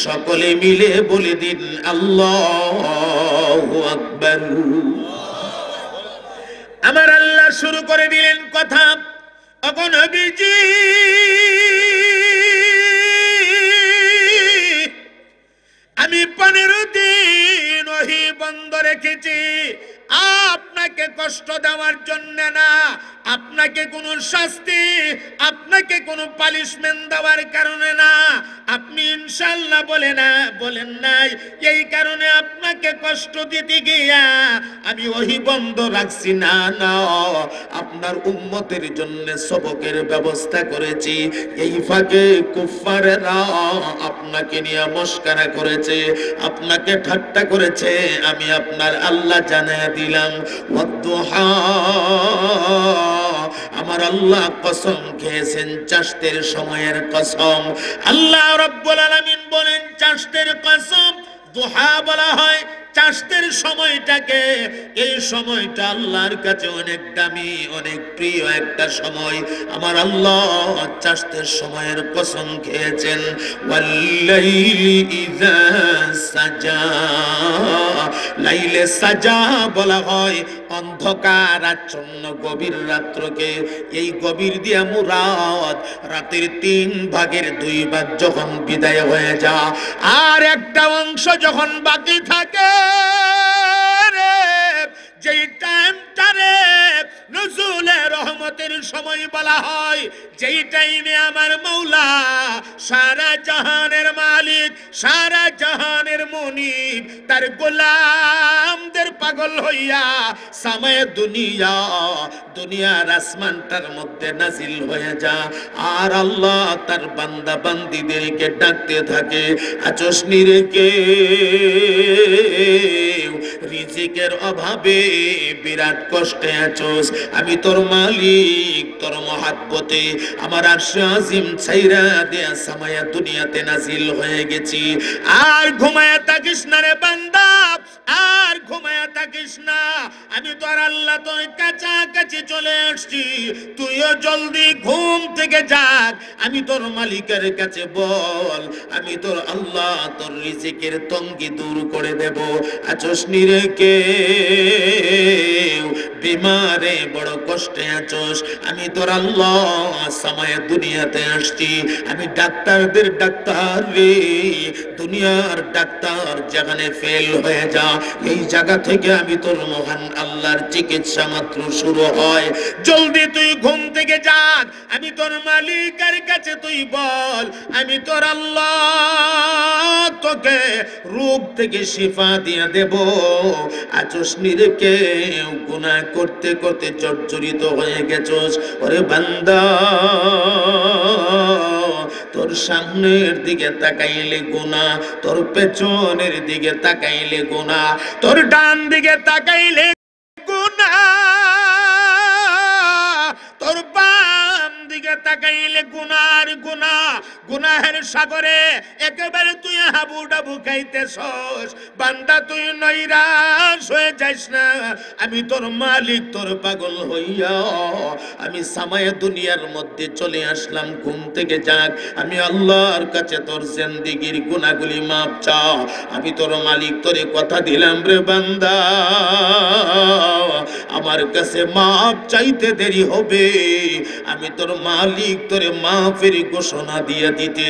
সকলে মিলে বলে দিন আল্লাহু আকবার। আমার আল্লাহ শুরু করে দিলেন কথা, ওগো নবীজি, আমি 15 দিন ওহী বন্ধ রেখেছি আপনাকে কষ্ট দেওয়ার জন্য না, আপনাকে কোনো শাস্তি, আপনাকে কোনো পানিশমেন্ট দেওয়ার কারণে না। আপনি ইনশাআল্লাহ বলেন নাই, এই কারণে আপনাকে কষ্ট দিতে গিয়া আমি ওহী বন্ধ রাখছি না। না, আপনার উম্মতের জন্য সবকের ব্যবস্থা করেছি। এই ফাঁকে কুফাররা আপনাকে নিয়ে মস্কারা করেছে, আপনাকে ঠাট্টা করেছে, আমি আপনার আল্লাহ জানিয়ে দিলাম। ওয়াদুহা, আমার আল্লাহ কসম খেয়েছেন চাষতের সময়ের কসম। আল্লাহ রাব্বুল আলামিন বলেন চাষতের কসম। দুহা বলা হয় চাষতের সময়টাকে, এই সময়টা আল্লাহর কাছে অনেক দামি, অনেক প্রিয় একটা সময়। আমার আল্লাহ চাষতের সময়ের কসম খেয়েছেন। ওয়াল্লাইলি ইযা সাজা, লাইলে সাজা বলা হয় অন্ধকার আচ্ছন্ন গভীর রাত্রকে। এই গভীর দিয়া মুরাদ রাতের 3 ভাগের 2 ভাগ যখন বিদায় হয়ে যা, আর একটা অংশ যখন বাকি থাকে, যেই টাইমটারে নজুলে রহমতের সময় বলা হয়, যেই টাইমে আমার মৌলা সারা জাহানের মালিক, সারা জাহানের মুনিব তার গোলামদের পাগল হইয়া সামায়ে দুনিয়া দুনিয়ার আসমানটার মধ্যে নাজিল হয়ে যা আর আল্লাহ তার বান্দা বান্দীদেরকে ডাকতে থাকে আচোস নিরেকে রিজিকের অভাবে বিরাট কষ্টে আছোস আমি তোর মালিক তোর মহাব্বতে আমার আরশে আজিম ছাইরা দেয়া সামায়া দুনিয়াতে নাজিল হয়ে গেছি আর ঘুমায়া থাকিস না রে বান্দা আর ঘুমায়া থাকিস না আমি তোর আল্লাহ তোর কাছাকাছি চলে আসছি তুইও জলদি ঘুম থেকে জাগ আমি তোর মালিকের কাছে বল আমি তোর আল্লাহ তোর রিজিকের তঙ্গি দূর করে দেব আছোস নিরেকে বিমারে বড় কষ্টে আছোস আমি তোর আল্লাহ সামায়ে দুনিয়াতে আসছি আমি ডাক্তারদের ডাক্তার রে দুনিয়ার ডাক্তার যেখানে ফেল হয়ে যা এই জায়গা থেকে আমি তোর মহান আল্লাহর চিকিৎসা মাত্র শুরু হয় জলদি তুই ঘুম থেকে জাগ আমি তোর মালিকের কাছে তুই বল আমি তোর আল্লাহ তোকে রোগ থেকে শিফা দিয়ে দেব আচোস নিরেকে গুনাহ করতে করতে জর্জরিত হয়ে গেছস ওরে বান্দা তোর সামনের দিকে তাকাইলে গুনাহ তোর পেছনের দিকে তাকাইলে গুনাহ তোর ডান দিকে তাকাইলে গুনাহ তোর বাম দিকে তাকাইলে গুনার গুনাহ গুনাহের সাগরে একেবারে তুই হাবুডাবু খাইতেছস বান্দা তুই নৈরাশ হয়ে যাস না আমি তোর মালিক তোর পাগল হইয়া আমি সামায়ে দুনিয়ার মধ্যে চলে আসলাম ঘুম থেকে জাগ আমি আল্লাহর কাছে তোর জিন্দেগীর গুনাহগুলি মাপ চাও আমি তোর মালিক তোরে কথা দিলাম রে বান্দা আমার কাছে মাপ চাইতে দেরি হবে আমি তোর মালিক তোরে মাফের ঘোষণা দিয়ে দিতে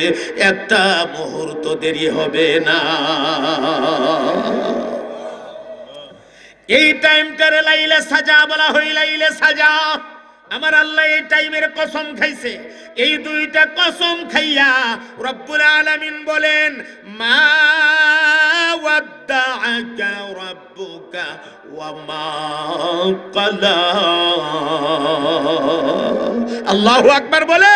একটা মুহূর্ত দেরি হবে না এই টাইমটারে লাইলে সাজা বলা হয় লাইলে সাজা আমার আল্লাহ এই টাইমের কসম খাইছে এই দুইটা কসম খাইয়া রব্বুল আলামিন বলেন মা ওয়াদ্দাআকা রাব্বুকা ওয়া মা ক্বালা আল্লাহু আকবার বলে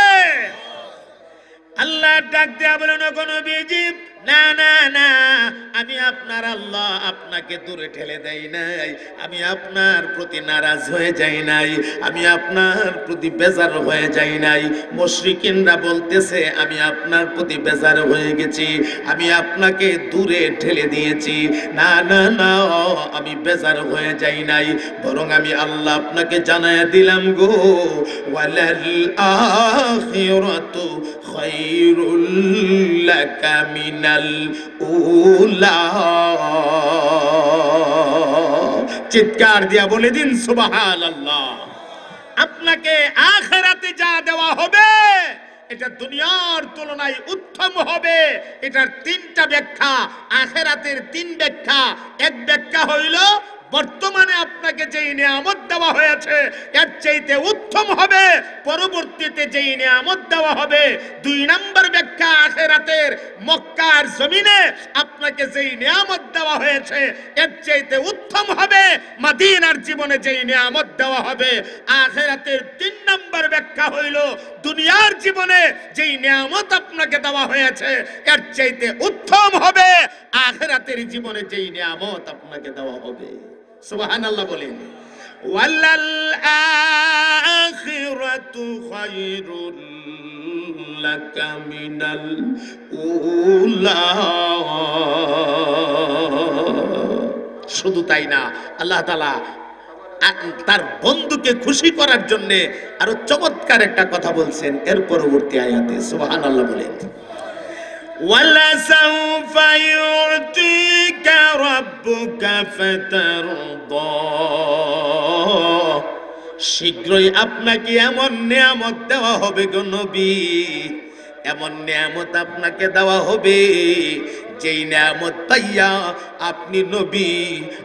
আল্লাহ ডাক দেয়া বলেন ওগো নবীজি না না না আমি আপনার আল্লাহ আপনাকে দূরে ঠেলে দেই নাই আমি আপনার প্রতি নারাজ হয়ে যাই নাই আমি আপনার প্রতি বেজার হয়ে যাই নাই মুশরিকিনরা বলতেছে আমি আপনার প্রতি বেজার হয়ে গেছি আমি আপনাকে দূরে ঠেলে দিয়েছি না না না আমি বেজার হয়ে যাই নাই বরং আমি আল্লাহ আপনাকে জানায়া দিলাম গো ওয়ালাল আখিরাতু খায়রুল লাকা মিনাল উলা চিৎকার দিয়া বলে দিন সুবহানাল্লাহ আপনাকে আখিরাতে যা দেওয়া হবে এটা দুনিয়ার তুলনায় উত্তম হবে এটার তিনটা ব্যাখ্যা আখিরাতের তিন ব্যাখ্যা এক ব্যাখ্যা হইল বর্তমানে আপনাকে যেই নিয়ামত দেওয়া হয়েছে এর চাইতে উত্তম হবে পরবর্তীতে যেই নিয়ামত দেওয়া হবে দুই নম্বর ব্যাখ্যা আখিরাতের মক্কার জমিনে আপনাকে যেই নিয়ামত দেওয়া হয়েছে এর চাইতে উত্তম হবে মদিনার জীবনে যেই নিয়ামত দেওয়া হবে আখিরাতের তিন নম্বর ব্যাখ্যা হইল দুনিয়ার জীবনে যেই নিয়ামত আপনাকে দেওয়া হয়েছে এর চাইতে উত্তম হবে আখিরাতের জীবনে যেই নিয়ামত আপনাকে দেওয়া হবে সুবহানাল্লাহ বলেন ওয়ালাল আখিরাতু খায়রুল লাকা মিনাল উলা শুধু তাই না আল্লাহ তাআলা তার বন্ধুকে খুশি করার জন্য আরো চমৎকার একটা কথা বলছেন এর পরবর্তী আয়াতে সুবহানাল্লাহ বলেন وَلَسَوْفَ يُعْطِيكَ رَبُّكَ فَتَرْضَى শীঘ্রই আপনাকে এমন নিয়ামত দেওয়া হবে গো নবী এমন নিয়ামত আপনাকে দেওয়া হবে যেই নিয়ামত পাইয়া আপনি নবী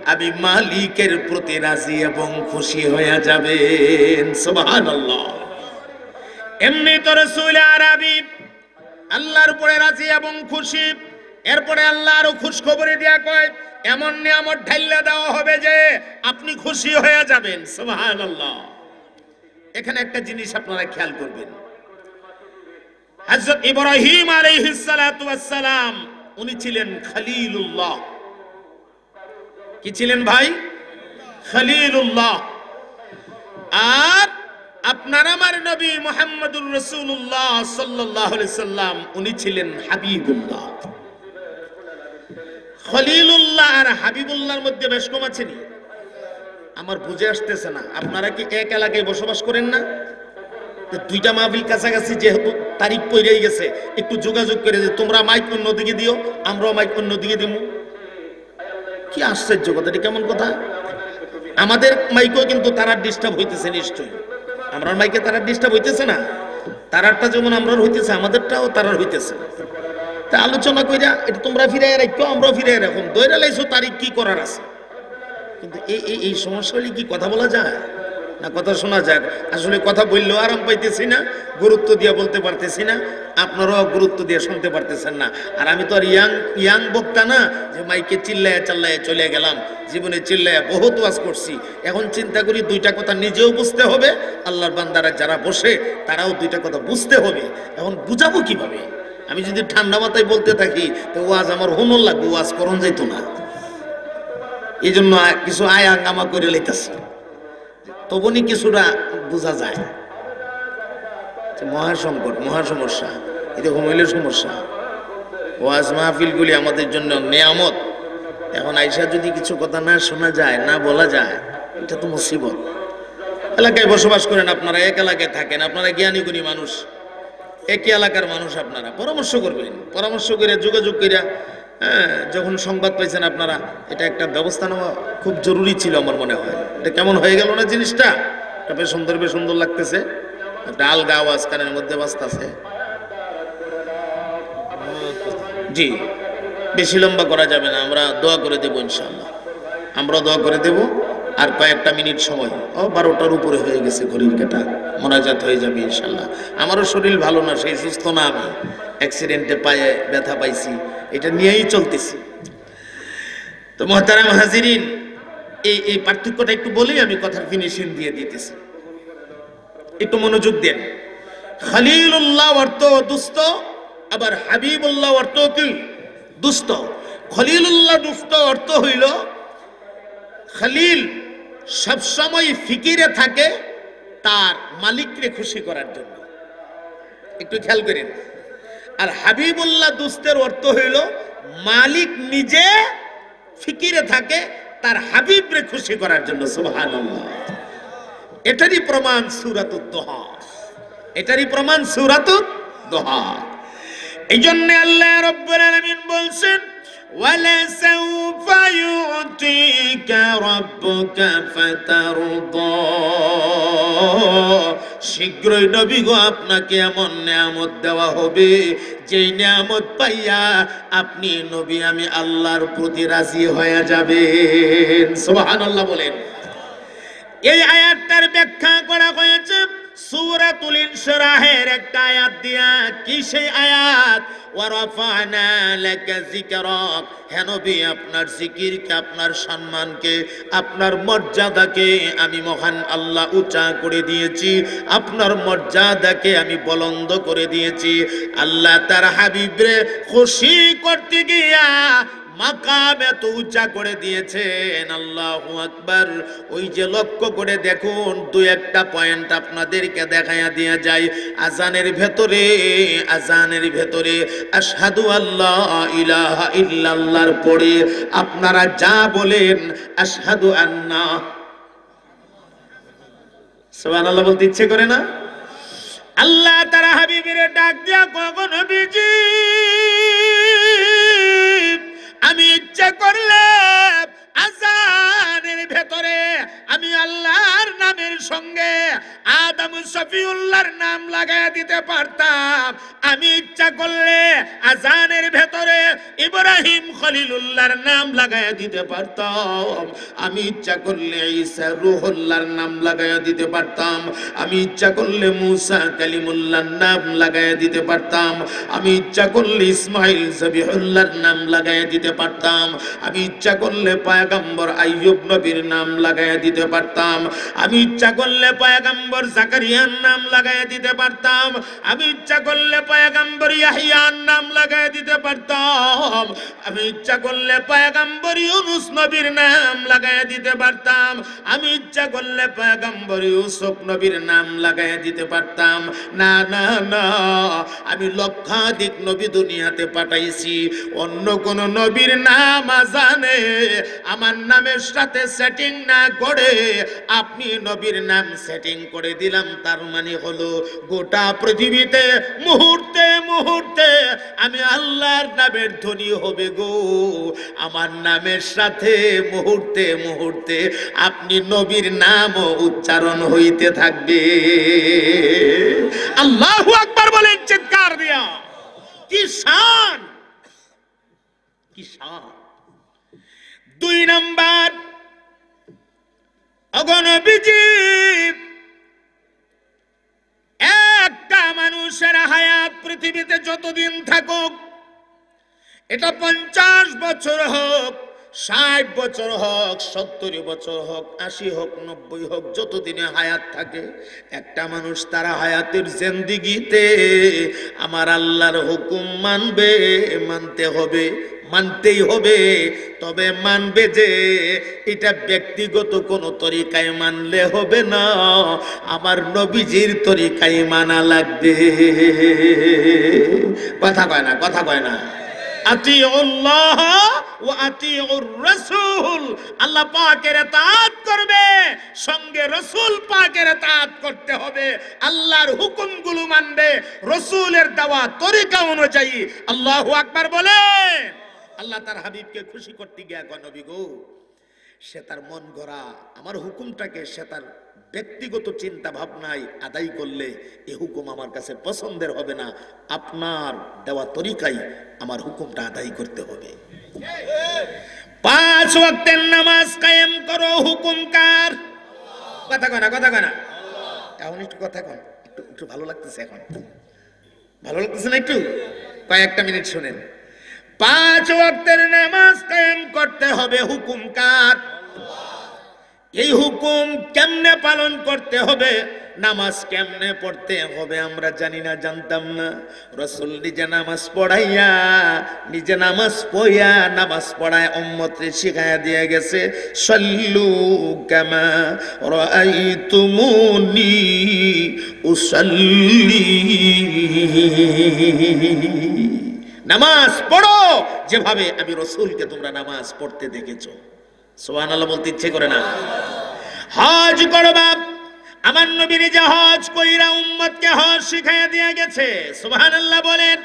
আমি মালিকের প্রতি রাজি এবং খুশি হয়ে যাবেন সুবহানাল্লাহ এমনি তো রাসূল আরবী আল্লাহর উপরে রাজি এবং খুশি এরপরে আল্লাহ আরো খুশখবরি দিয়া কয় এমন নিয়ামত ঢাইলা দেওয়া হবে যে আপনি খুশি হয়ে যাবেন। সুবহানাল্লাহ। এখানে একটা জিনিস আপনারা খেয়াল করবেন, হযরত ইব্রাহিম আলাইহিস সালাতু ওয়াস সালাম উনি ছিলেন খলিলুল্লাহ। কি ছিলেন ভাই? খলিলুল্লাহ। আর আপনার আমার নবী মুহাম্মদুর রাসূলুল্লাহ সাল্লাল্লাহু আলাইহি সাল্লাম উনি ছিলেন হাবিবুল্লাহ। খলিলুল্লাহ আর হাবিবুল্লাহর মধ্যে বেশ কম আছে নি? আমার বুঝে আসতেছে না। আপনারা কি এক এলাকায় বসবাস করেন না? দুইটা মাহফিল কাছাকাছি, যেহেতু তারিখ পড়েই গেছে, একটু যোগাযোগ করে যে তোমরা মাইক অন্যদিকে দিও, আমরাও মাইক অন্যদিকে দিব। কি আশ্চর্য কথা, এটা কেমন কথা? আমাদের মাইকেও কিন্তু তারার ডিস্টার্ব হইতেছে নিশ্চয়ই। আমরার মাইকে তারার ডিস্টার্ব হইতেছে না? তারারটা যেমন আমরার হইতেছে, আমাদেরটাও তারার হইতেছে। তা আলোচনা কইরা এটা তোমরা ফিরাই রাখো, আমরাও ফিরাই রাখুন, দইরা লাইছো তারিখ কি করার আছে। কিন্তু এই সমস্যা হলে কি কথা বলা যায় না? কথা শোনা যায়। আসলে কথা বললেও আরাম পাইতেছি না, গুরুত্ব দিয়ে বলতে পারতেছি না, আপনারাও গুরুত্ব দিয়ে শুনতে পারতেছেন না। আর আমি তো আর ইয়াং বক্তা না যে মাইকে চিল্লায় চাল্লায় চলে গেলাম। জীবনে চিল্লায় বহুত ওয়াজ করছি। এখন চিন্তা করি দুইটা কথা নিজেও বুঝতে হবে, আল্লাহর বান্দারা যারা বসে তারাও দুইটা কথা বুঝতে হবে। এখন বুঝাবো কিভাবে? আমি যদি ঠান্ডা মাথায় বলতে থাকি তো ওয়াজ আমার হুনর লাগবে, ওয়াজ করন যাইত না। এই জন্য কিছু আয় আঙ্গামা করে লইতেছি, তবুনি কিছুটা বোঝা যায়। মহাসংকট, মহাসমস্যা, এরকম হইলে সমস্যা। ওয়াজ মাহফিলগুলি আমাদের জন্য নেয়ামত। এখন আইসা যদি কিছু কথা না শোনা যায়, না বলা যায়, এটা তো মুসিবত। এলাকায় বসবাস করেন আপনারা, এক এলাকায় থাকেন, আপনারা জ্ঞানী গুণী মানুষ, একই এলাকার মানুষ, আপনারা পরামর্শ করবেন। পরামর্শ করে যোগাযোগ করে যখন সংবাদ পাইছেন আপনারা, এটা একটা ব্যবস্থা নেওয়া খুব জরুরি ছিল আমার মনে হয়। এটা কেমন হয়ে গেল না জিনিসটা? এটা বেশ সুন্দর লাগতেছে। একটা আলগা আওয়াজ কানের মধ্যে বাজতেছে। জি, বেশি লম্বা করা যাবে না, আমরা দোয়া করে দেবো ইনশাআল্লাহ। আমরা দোয়া করে দেব। আর কয়েকটা মিনিট সময়, 12টার উপরে হয়ে গেছে ঘড়ির কাঁটা, মোনাজাত হয়ে যাবে ইনশাআল্লাহ। আমারও শরীর ভালো না, সেই সুস্থ না, আমি অ্যাক্সিডেন্টে পায়ে ব্যথা পাইছি, এটা নিয়েই চলতেছি। তো মুহতারাম হাজিরিন, এই পার্থক্যটা একটু বলেই আমি কথার ফিনিশিং দিয়ে দিতেছি, একটু মনোযোগ দেন। খলিলুল্লাহ অর্থ দুস্থ, আবার হাবিবুল্লাহ অর্থ কি? দুস্থ। খলিলুল্লাহ দুস্থ অর্থ হইল খলিল সবসময় ফিকিরে থাকে তার মালিককে খুশি করার জন্য, একটু খেয়াল করেন। আর হাবিবুল্লাহ দুস্তের অর্থ হইল মালিক নিজে ফিকিরে থাকে তার হাবিবরে খুশি করার জন্য। সুবহানাল্লাহ। এটারই প্রমাণ সূরাতুদ দুহা, এটারই প্রমাণ সূরাতুদ দুহা। এই জন্য আল্লাহ রাব্বুল আলামিন বলছেন, ওয়ালা সাউফা ইউতিকা রাব্বুকা ফাতারদা, শীঘ্রই নবী গো আপনাকে এমন নিয়ামত দেওয়া হবে যেই নিয়ামত পাইয়া আপনি নবী আমি আল্লাহর প্রতি রাজি হয়ে যাবেন। সুবহানাল্লাহ বলেন। এই আয়াতটার ব্যাখ্যা করা হয়েছে সূরাতুল ইনশিরাহের একটা আয়াত দিয়া। কি সেই আয়াত? ওয়া রাফা'না লাকা যিকরাক, হে নবী আপনার জিকিরকে, আপনার সম্মানকে, আপনার মর্যাদাকে আমি মহান আল্লাহ উঁচা করে দিয়েছি, আপনার মর্যাদাকে আমি বুলন্দ করে দিয়েছি। আল্লাহ তার হাবিবরে খুশি করতে গিয়া মাকাম এত উঁচা করে দিয়েছেন। আল্লাহু আকবার। ওই যে লক্ষ্য করে দেখুন, দুই একটা পয়েন্ট আপনাদেরকে দেখাইয়া দিয়ে যায়। আজানের ভেতরে আশহাদু আল্লা ইলাহা ইল্লাল্লাহর পরে আপনারা যা বলেন আশহাদু আন্না, সুবহানাল্লাহ বলতে ইচ্ছে করে না? আল্লাহ তারা হাবিবের ডাক দিয়া কখন নবীজি আমি ইচ্ছা করলে আজানের ভেতরে আমি আল্লাহর নামের সঙ্গে আদম শফিউল্লাহর নাম লাগায় দিতে পারতাম। আমি ইচ্ছা করলে আজানের ভেতরে ইব্রাহিম খলিলুল্লাহর নাম লাগায়া দিতে পারতাম, আমি ইচ্ছা করলে ঈসা রূহুল্লাহর নাম লাগায়া দিতে পারতাম, আমি ইচ্ছা করলে মুসা কালিমুল্লাহর নাম লাগায়া দিতে পারতাম, আমি ইচ্ছা করলে ইসমাইল জবিহুল্লাহর নাম লাগায়া দিতে পারতাম, আমি ইচ্ছা করলে পয়গম্বর আইয়ুব নবীর নাম লাগায়া দিতে পারতাম, আমি ইচ্ছা করলে পয়গম্বর জাকারিয়ার নাম লাগায়া দিতে পারতাম, আমি ইচ্ছা করলে পয়গম্বর ইয়াহইয়ার নাম লাগায়া দিতে পারতাম, আমি ইচ্ছা করলে পয়গম্বর ইউনুস নবীর নাম লাগায়া দিতে পারতাম, আমি ইচ্ছা করলে পয়গম্বর ইউসুফ নবীর নাম লাগায়া দিতে পারতাম। না না না, আমি লক্ষাধিক নবী দুনিয়াতে পাঠাইছি, অন্য কোন নবীর নাম জানে আমার নামের সাথে সেটিং না করে আপনি নবীর নাম সেটিং করে দিলাম, তার মানে হলো গোটা পৃথিবীতে মুহূর্তে মুহূর্তে আমি আল্লাহর নামের ধ্বনি হবে গো, আমার নামের সাথে মুহূর্তে মুহূর্তে আপনি নবীর নামও উচ্চারণ হইতে থাকবে। আল্লাহু আকবার বলেন চিৎকার দিয়া। কি শান, কি শান। 2 নাম্বার, অগণবিজি একটা মানুষের হায়াত পৃথিবীতে যতদিন থাকুক, এটা 50 বছর হোক, 60 বছর হোক, 70 বছর হোক, 80 হোক, 90 হোক, যতদিনে হায়াত থাকে একটা মানুষ তার হায়াতের জিন্দেগিতে আমার আল্লাহর হুকুম মানবে, মানতে হবে, মানতেই হবে। তবে মানবে যে এটা ব্যক্তিগত কোনো তরিকায় মানলে হবে না, আমার নবীজির তরিকায় মানা লাগবে। কথা কয় না, কথা কয় না। আতিউল্লাহ ওয়া আতিউর রাসূল, আল্লাহ পাকের ইতাআত করবে, সঙ্গে রাসূল পাকের ইতাআত করতে হবে, আল্লাহর হুকুমগুলো মানবে রাসূলের দেওয়া তরিকা অনুযায়ী। আল্লাহু আকবার বলেন। আল্লাহ তার হাবিবকে খুশি করতে গিয়া কয়, নবী গো, সে তার মন গড়া আমার হুকুমটাকে সে তার ব্যক্তিগত চিন্তা ভাবনায় আদায় করলে এই হুকুম আমার কাছে পছন্দের হবে না, আপনার দেওয়া তরিকায় আমার হুকুমটা আদায় করতে হবে। 5 ওয়াক্তের নামাজ কায়েম করো, হুকুম কার? কথা কয় না, কথা কয় না। এখন একটু কথা কন, একটু ভালো লাগতেছে, এখন ভালো লাগতেছে না? একটু কয়েকটা মিনিট শুনেন। 5 ওয়াক্তের নামাজ কায়েম করতে হবে, হুকুম কার? এই হুকুম কেমনে পালন করতে হবে, নামাজ কেমনে পড়তে হবে আমরা জানি না, জানতাম না। রাসূল নিজে নামাজ পড়াইয়া, নিজে নামাজ পড়িয়া নামাজ পড়ায় উম্মতকে শিখাইয়া দিয়ে গেছে, সাল্লু কামা রাআইতুমুনি উসাল্লি। নামাজ পড়ো যেভাবে আমি রাসূলকে তোমরা নামাজ পড়তে দেখেছো। সুবহানাল্লাহ বলতে ইচ্ছে করে না? হজ করবা, আমার নবী নিজে হজ কইরা উম্মতকে হজ শিখাইয়া দিয়ে গেছে। সুবহানাল্লাহ বলেন।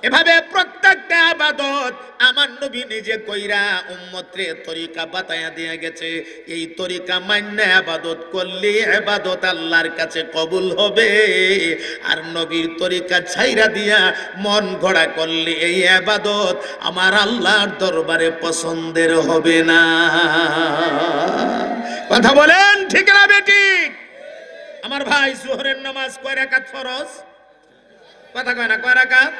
এভাবে প্রত্যেকটা ইবাদত আমার নবী নিজে কইরা উম্মতরে তরিকা বাতায়া দিয়ে গেছে। এই তরিকা মান্য ইবাদত করলে ইবাদত আল্লাহর কাছে কবুল হবে, আর নবীর তরিকা ছাইরা দিয়া মন গড়া করলে এই ইবাদত আমার আল্লাহর দরবারে পছন্দের হবে না। কথা বলেন ঠিক না বেঠিক? আমার ভাই, যোহরের নামাজ কয় রাকাত ফরজ? কথা কয় না, কয় রাকাত?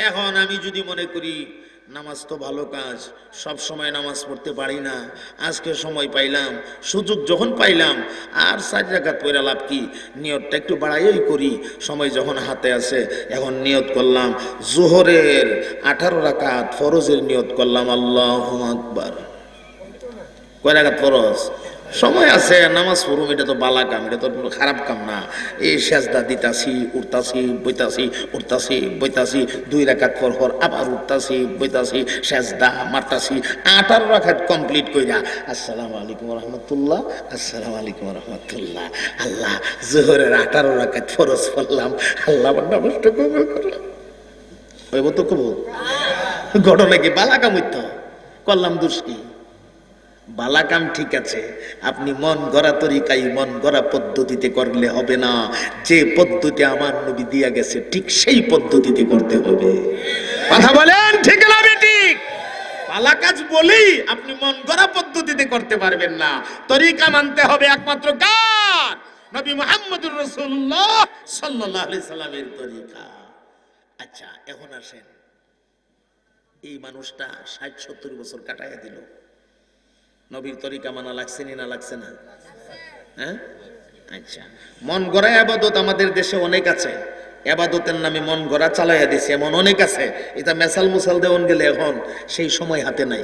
এখন আমি যদি মনে করি নামাজ তো ভালো কাজ, সব সময় নামাজ পড়তে পারি না, আজকে সময় পাইলাম, সুযোগ যখন পাইলাম, আর 4 রাকাত পড়া লাভ কি, নিয়তটা একটু বাড়াইই করি, সময় যখন হাতে আছে। এখন নিয়ত করলাম যোহরের 18 রাকাত ফরজের নিয়ত করলাম, আল্লাহু আকবার। কয় রাকাত ফরজ? সময় আছে, নামাজ পড়ুম, এটা তো বালা কাম, এটা তো খারাপ কাম না। এই সেজদা দিতাছি, উঠতাছি, বইতাছি, উঠতাছি, বইতাছি, 2 রাকাত পর পর আবার উঠতাছি, বইতাছি, সেজদা মারতাছি, 18 রাকাত কমপ্লিট কইরা আসসালামু আলাইকুম ওয়া রাহমাতুল্লাহ, আসসালামু আলাইকুম ওয়া রাহমাতুল্লাহ। আল্লাহ, যোহরের 18 রাকাত ফরজ পড়লাম, আল্লাহ আমার নামাজটা কবুল করলাম। ওই মতো কবুল ঘটনা কি বালা কাম হইতো? করলাম দোষ কি? বালা কাম ঠিক আছে, আপনি মন গড়া তরিকায় মন গড়া পদ্ধতিতে করলে হবে না। যে পদ্ধতি আমার নবী দিয়া গেছে ঠিক সেই পদ্ধতিতে করতে হবে। কথা বলেন ঠিক না? আল্লাহ কাজ বলেই আপনি মন গড়া পদ্ধতিতে করতে পারবেন না। তরিকা মানতে হবে একমাত্র কার? নবী মুহাম্মদুর রাসূলুল্লাহ সাল্লাল্লাহু আলাইহি সাল্লামের তরিকা। আচ্ছা, এখন আসেন, এই মানুষটা ৬০-৭০ বছর কাটাইয়া দিল, নবীর তরিকা মানা লাগছে না লাগছে না? হ্যাঁ, আচ্ছা, মন গড়া ইবাদত আমাদের দেশে অনেক আছে, ইবাদতের নামে মন গড়া চালাইয়া দিছে এমন অনেক আছে। এটা মেসাল মুসাল দেওয়ান গেলে এখন সেই সময় হাতে নাই,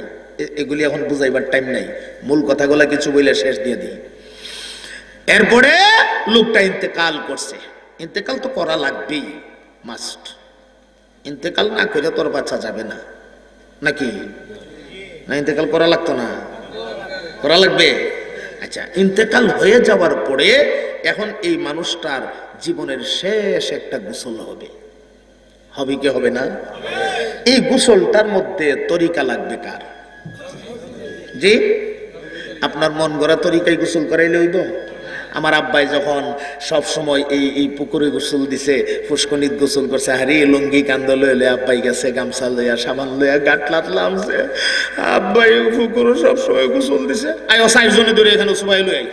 এগুলি এখন বুঝাইবার টাইম নাই, মূল কথাগুলা কিছু বলে শেষ দিয়ে দিই। এরপরে লোকটা ইন্তেকাল করছে, ইন্তেকাল তো করা লাগবেই, মাস্ট। ইন্তেকাল না করে তোর বাচ্চা যাবে না, নাকি না? ইন্তেকাল করা লাগতো না? করা লাগবে। আচ্ছা, ইন্তেকাল হয়ে যাওয়ার পরে এখন এই মানুষটার জীবনের শেষ একটা গোসল হবে, হবে কি হবে না? এই গোসলটার মধ্যে তরিকা লাগবে কার? জি, আপনার মন গড়া তরিকায় গোসল করাইলে হইব? আমার আব্বাই যখন সব সময় এই পুকুরে গোসল দিছে, পুষ্কনিত গোসল করছে, হারি লুঙ্গি কান্দ লইলে আব্বাই গেছে, গামছা লইয়া সাবান লইয়া গাটলাত লামছে, আব্বাই পুকুরে সব সময় গোসল দিছে। আয় ৬০ জনে ধরে এখানে সুবাই লই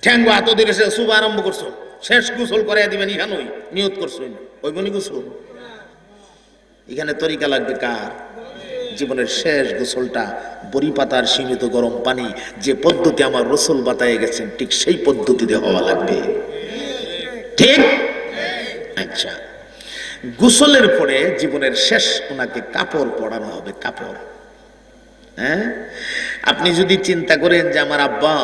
ঠ্যাঙ্গো হাত ধরে সুবা আরম্ভ করছো, শেষ গোসল করাই দিবেন এখানেই নিয়ত করছো, ওই বনি গোসল। এখানে তরিকা লাগবে কার? জীবনের শেষ গোসলটা বড়ি পাতার সীমিত গরম পানি, যে পদ্ধতি আমার রাসূল বাতায়ে গেছেন ঠিক সেই পদ্ধতিতে হওয়া লাগবে, ঠিক? আচ্ছা, গোসলের পরে জীবনের শেষ ওনাকে কাপড় পরানো হবে, কাপড়। হ্যাঁ, আপনি যদি চিন্তা করেন যে আমার আব্বা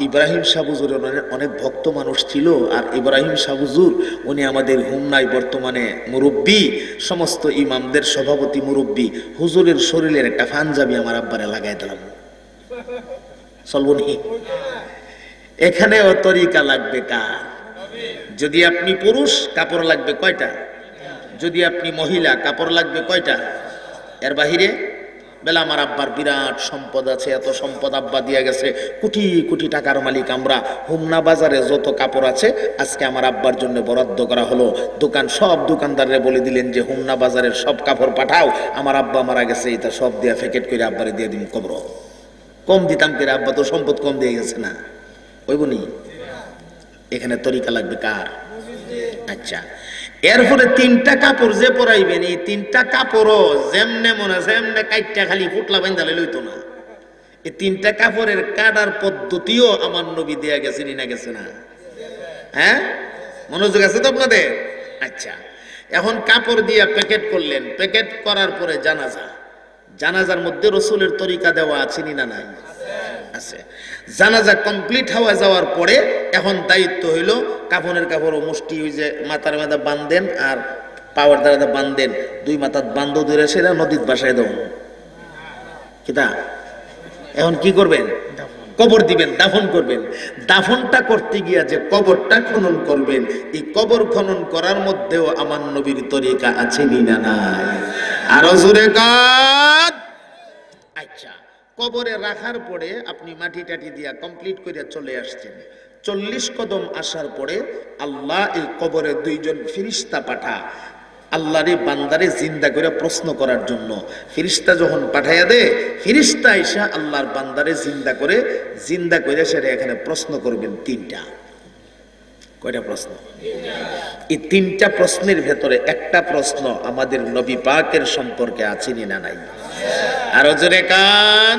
ইব্রাহিম শাহ হুজুরের অনেক ভক্ত মানুষ ছিল, আর ইব্রাহিম শাহ হুজুর উনি আমাদের হুমনায় বর্তমানে মুরব্বী, সমস্ত ইমামদের সভাপতি মুরব্বী, হুজুরের শরীরের একটা পাঞ্জাবি আমার আব্বারে লাগাই দিলাম, চলবনি? এখানেও তরিকা লাগবে কার? যদি আপনি পুরুষ, কাপড় লাগবে কয়টা? যদি আপনি মহিলা, কাপড় লাগবে কয়টা? এর বাহিরে বেলা আমার আব্বার বিরাট সম্পদ আছে, এত সম্পদ আব্বা দিয়া গেছে, কোটি কোটি টাকার মালিক আমরা। হুমনা বাজারে যত কাপড় আছে আজকে আমার আব্বার জন্য বরাদ্দ করা হলো। দোকান সব দোকানদাররে বলে দিলেন যে হুমনা বাজারের সব কাপড় পাঠাও, আমার আব্বা মারা গেছে, এটা সব দিয়া প্যাকেট করে আব্বারে দিয়ে দিন কবর। কম দিতাম করে, আব্বা তো সম্পদ কম দিয়ে গেছে না, ওই বনি? এখানে তরিকা লাগবে কার? আচ্ছা, এরপরে ৩টা কাপড় যে পরাইবেন, এই ৩টা কাপড়ও যেমনে মনে যেমনে কাইটটা খালি ফুটলা বান্ধালে লইতো না। এই ৩টা কাপড়ের কাটার পদ্ধতিও আমার নবী দেয়া গেছে না গেছে না? হ্যাঁ, মনোযোগ আছে তো আপনাদের? আচ্ছা, এখন কাপড় দিয়ে প্যাকেট করলেন, প্যাকেট করার পরে জানাজা, জানাজার মধ্যে রাসূলের তরিকা দেওয়া আছে না নাই? আছে। জানাজা কমপ্লিট হওয়া যাওয়ার পরে এখন দায়িত্ব হইল কাফনের কাপড় মুষ্টি ওই যে মাথার মাথা বান্ধেন আর পাওয়ার দ্বারা বান্ধেন, 2 মাথার বান্ধ ধরে সেটা নদীর বাসায় দেন। কিতা এখন কি করবেন? কবর দিবেন, দাফন করবেন। দাফনটা করতে গিয়া যে কবরটা খনন করবেন, এই কবর খনন করার মধ্যেও আমার নবীর তরিকা আছে না নাই? আরো জোরে কাট। আচ্ছা, কবরে রাখার পরে আপনি মাটি টাটি দিয়া কমপ্লিট করে চলে আসছেন, 40 কদম আসার পরে আল্লাহ এই কবরে 2 জন ফেরেশতা পাঠা, আল্লাহরে বান্দারে জিন্দা করে প্রশ্ন করার জন্য। ফেরেশতা যখন পাঠাইয়া দে, ফেরেশতা আইসা আল্লাহর বান্দারে জিন্দা করে সেটা এখানে প্রশ্ন করবেন 3টা। কয়টা প্রশ্ন? এই 3টা প্রশ্নের ভেতরে একটা প্রশ্ন আমাদের নবী পাকের সম্পর্কে আছে না নাই? আরো জোরে কান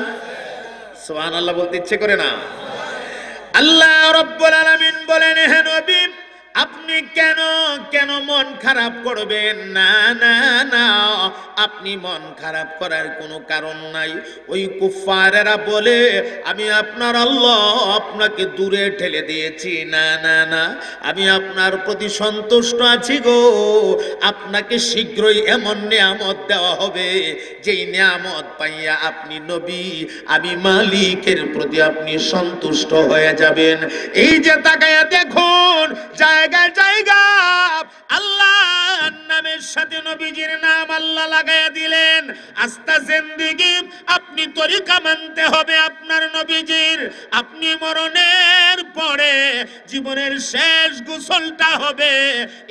সুবহানাল্লাহ বলতে ইচ্ছে করে না? আল্লাহ রাব্বুল আলামিন বলেন, হে নবী আপনি কেন কেন মন খারাপ করবেন না? না না, আপনি মন খারাপ করার কোনো কারণ নাই। ওই কুফারেরা বলে আমি আপনার আল্লাহ আপনাকে দূরে ঠেলে দিয়েছি। না না না, আমি আপনার প্রতি সন্তুষ্ট আছি গো। আপনাকে শীঘ্রই এমন নিয়ামত দেওয়া হবে যেই নিয়ামত পাইয়া আপনি নবী, আমি মালিকের প্রতি আপনি সন্তুষ্ট হয়ে যাবেন। এই যে তাকায়া দেখুন, জায়গায় জায়গা আল্লাহ নামের সাথে নবীজির নাম আল্লাহ লাগায়া দিলেন। আস্তা জিন্দেগি আপনি তরিকা মানতে হবে আপনার নবীজির। আপনি মরণের পরে জীবনের শেষ গোসলটা হবে,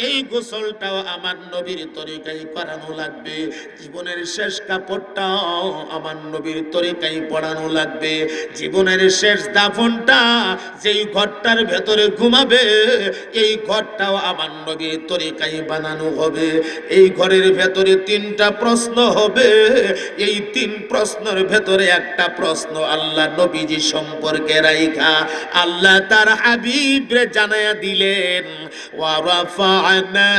এই গোসলটাও আমার নবীর তরিকায় করানো লাগবে। জীবনের শেষ কাপড়টাও আমার নবীর তরিকায় পরানো লাগবে। জীবনের শেষ দাফনটা যেই ঘরটার ভেতরে ঘুমাবে, এই ঘরটাও আমার নবীর তরিকায় বানানো হবে। এই ঘরের ভেতরে 3টা প্রশ্ন হবে। এই 3 প্রশ্নের ভেতরে একটা প্রশ্ন আল্লাহ নবীজি সম্পর্কে রাইখা আল্লাহ তার হাবিবরে জানায়া দিলেন, ওয়া রাফা'না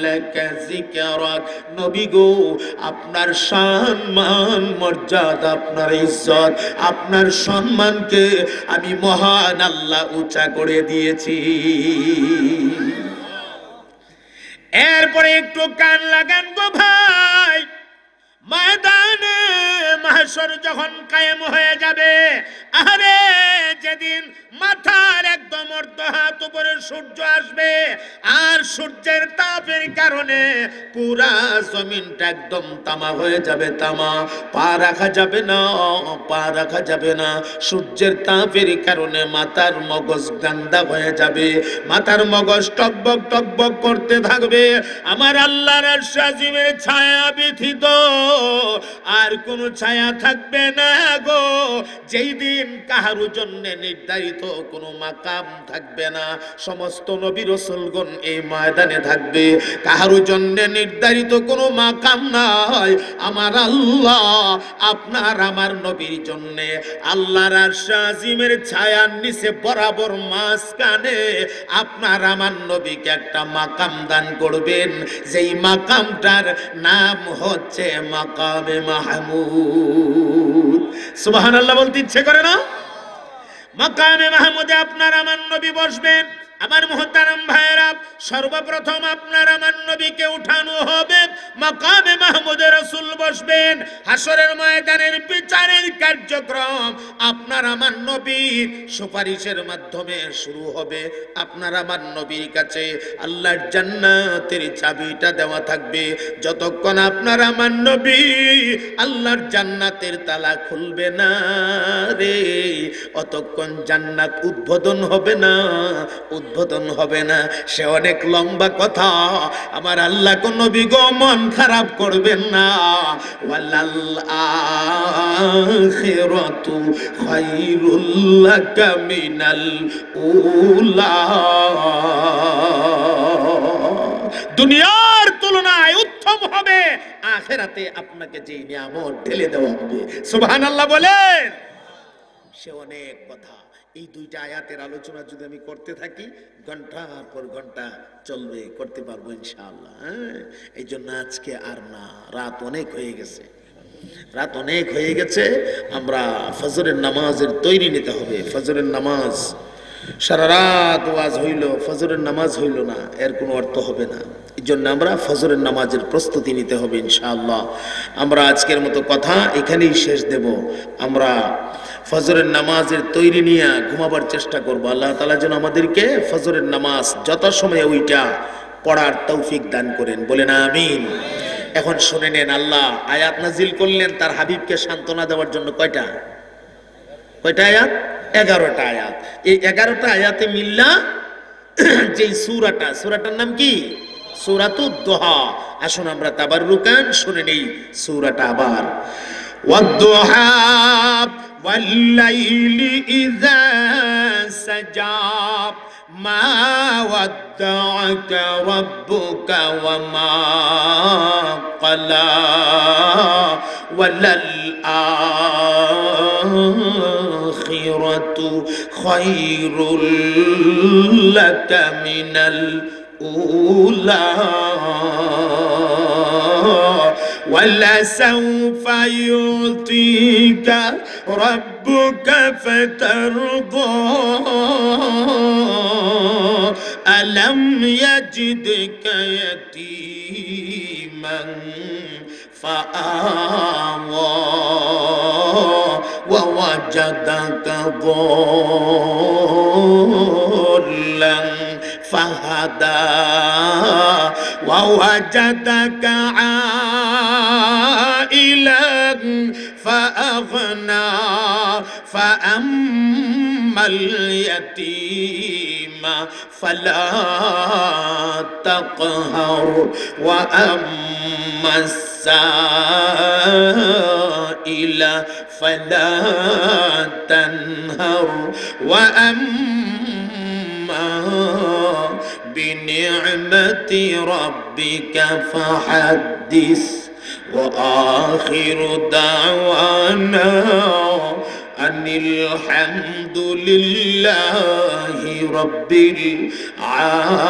লাকা যিকরাক। নবী গো, আপনার সম্মান মর্যাদা, আপনার ইজ্জত, আপনার সম্মানকে আমি মহান আল্লাহ উঁচা করে দিয়েছি। এরপরে একটু কান লাগান গো ভাই, ময়দানে মাহশর যখন কায়েম হয়ে যাবে, আরে যেদিন মাথার একদম অর্ধ হাত উপরে সূর্য আসবে, আর সূর্যের তাপের কারণে পুরা জমিনটা একদম তামা হয়ে যাবে, তামা, পা রাখা যাবে না, পা রাখা যাবে না। সূর্যের তাপের কারণে মাথার মগজ গান্দা হয়ে যাবে, মাথার মগজ টকবক টকবক করতে থাকবে। আমার আল্লাহর আরশ আজিমের ছায়া ব্যতীত আর কোন ছায়া থাকবে না গো। যেই দিন কাহারু জন্য নির্ধারিত কোনো মাকাম থাকবে না, সমস্ত নবী রাসূলগণ এই ময়দানে থাকবে। কাহারু জন্য নির্ধারিত কোনো মাকাম নাই, আমার আল্লাহ আপনার আমার নবীর জন্য আল্লাহর আরশ আজিমের ছায়ার নিচে বরাবর মাঝখানে আপনার আমার নবীকে একটা মাকাম দান করবেন, যেই মাকামটার নাম হচ্ছে মাকামে মাহমুদ। সুবহানাল্লাহ বলতে ইচ্ছে করে না? মাকামে মাহমুদে আপনার আমার নবী বসবেন। আমার মুহতারাম ভাইরা, সর্বপ্রথম আপনার আমার নবীকে উঠানো হবে, মাকামে মাহমুদে রাসূল বসবেন। হাসরের ময়দানের বিচারের কার্যক্রম আপনার আমার নবীর সুপারিশের মাধ্যমে শুরু হবে। আপনার আমার নবীর কাছে আল্লাহর জান্নাতের চাবিটা দেওয়া থাকবে। যতক্ষণ আপনার আমার নবী আল্লাহর জান্নাতের তালা খুলবে না রে, অতক্ষণ জান্নাত উদ্বোধন হবে না, উদ্বোধন হবে না। সে অনেক লম্বা কথা, আমার আল্লাহ কোন নবী গো মন খারাপ করবেন না। ওয়ালাল আখিরাতু খায়রুল লাকা মিনাল উলা। দুনিয়ার তুলনায় উত্তম হবে আখিরাতে আপনাকে যে নিয়ামত ঢেলে দেওয়া হবে। সুবহানাল্লাহ বলেন। সে অনেক কথা। এই 2টা আয়াতের আলোচনা যদি আমি করতে থাকি ঘন্টার পর ঘন্টা চলবে, করতে পারবো ইনশাআল্লাহ। এই জন্য আজকে আর না, রাত অনেক হয়ে গেছে, রাত অনেক হয়ে গেছে। আমরা ফজরের নামাজের তৈরি নিতে হবে। ফজরের নামাজ সারা রাত ওয়াজ হইল, ফজরের নামাজ হইল না, এর কোনো অর্থ হবে না। এই জন্য আমরা ফজরের নামাজের প্রস্তুতি নিতে হবে ইনশাআল্লাহ। আমরা আজকের মতো কথা এখানেই শেষ দেব। আমরা ফজরের নামাজের তৈরি নিয়ে ঘুমাবার চেষ্টা করব। আল্লাহ তাআলা যেন আমাদেরকে ফজরের নামাজ যথাসময়ে ওইটা পড়ার তৌফিক দান করেন, বলেন আমিন। এখন শুনে নেন, আল্লাহ আয়াত নাজিল করলেন তার হাবিবকে সান্ত্বনা দেওয়ার জন্য। কয়টা আয়াত? 11টা আয়াত। এই 11টা আয়াতে মিল্লা যেই সূরাটার নাম কি? সূরাতুদ দুহা। আসুন আমরা তাবাররুকান শুনে নেই সূরাটা আবার। ওয়াদ-দুহা ওয়াল-লাইলি ইযা সাজা মা ওয়াদ্দা'আকা রাব্বুকা ওয়া মা ক্বালা ওয়ালাল আখিরাতু খায়রুল লাকা মিনাল উলা ولسوف يعطيك ربك فترضى ألم يجدك يتيما فآوى ووجدك ضالا فهدى ووجدك عائلا فأغنى فأما اليتيم فلا تقهر وأما السائل فلا تنهر وأما بنعمة ربك فحدث وآخر دعوانا أن الحمد لله رب العالمين.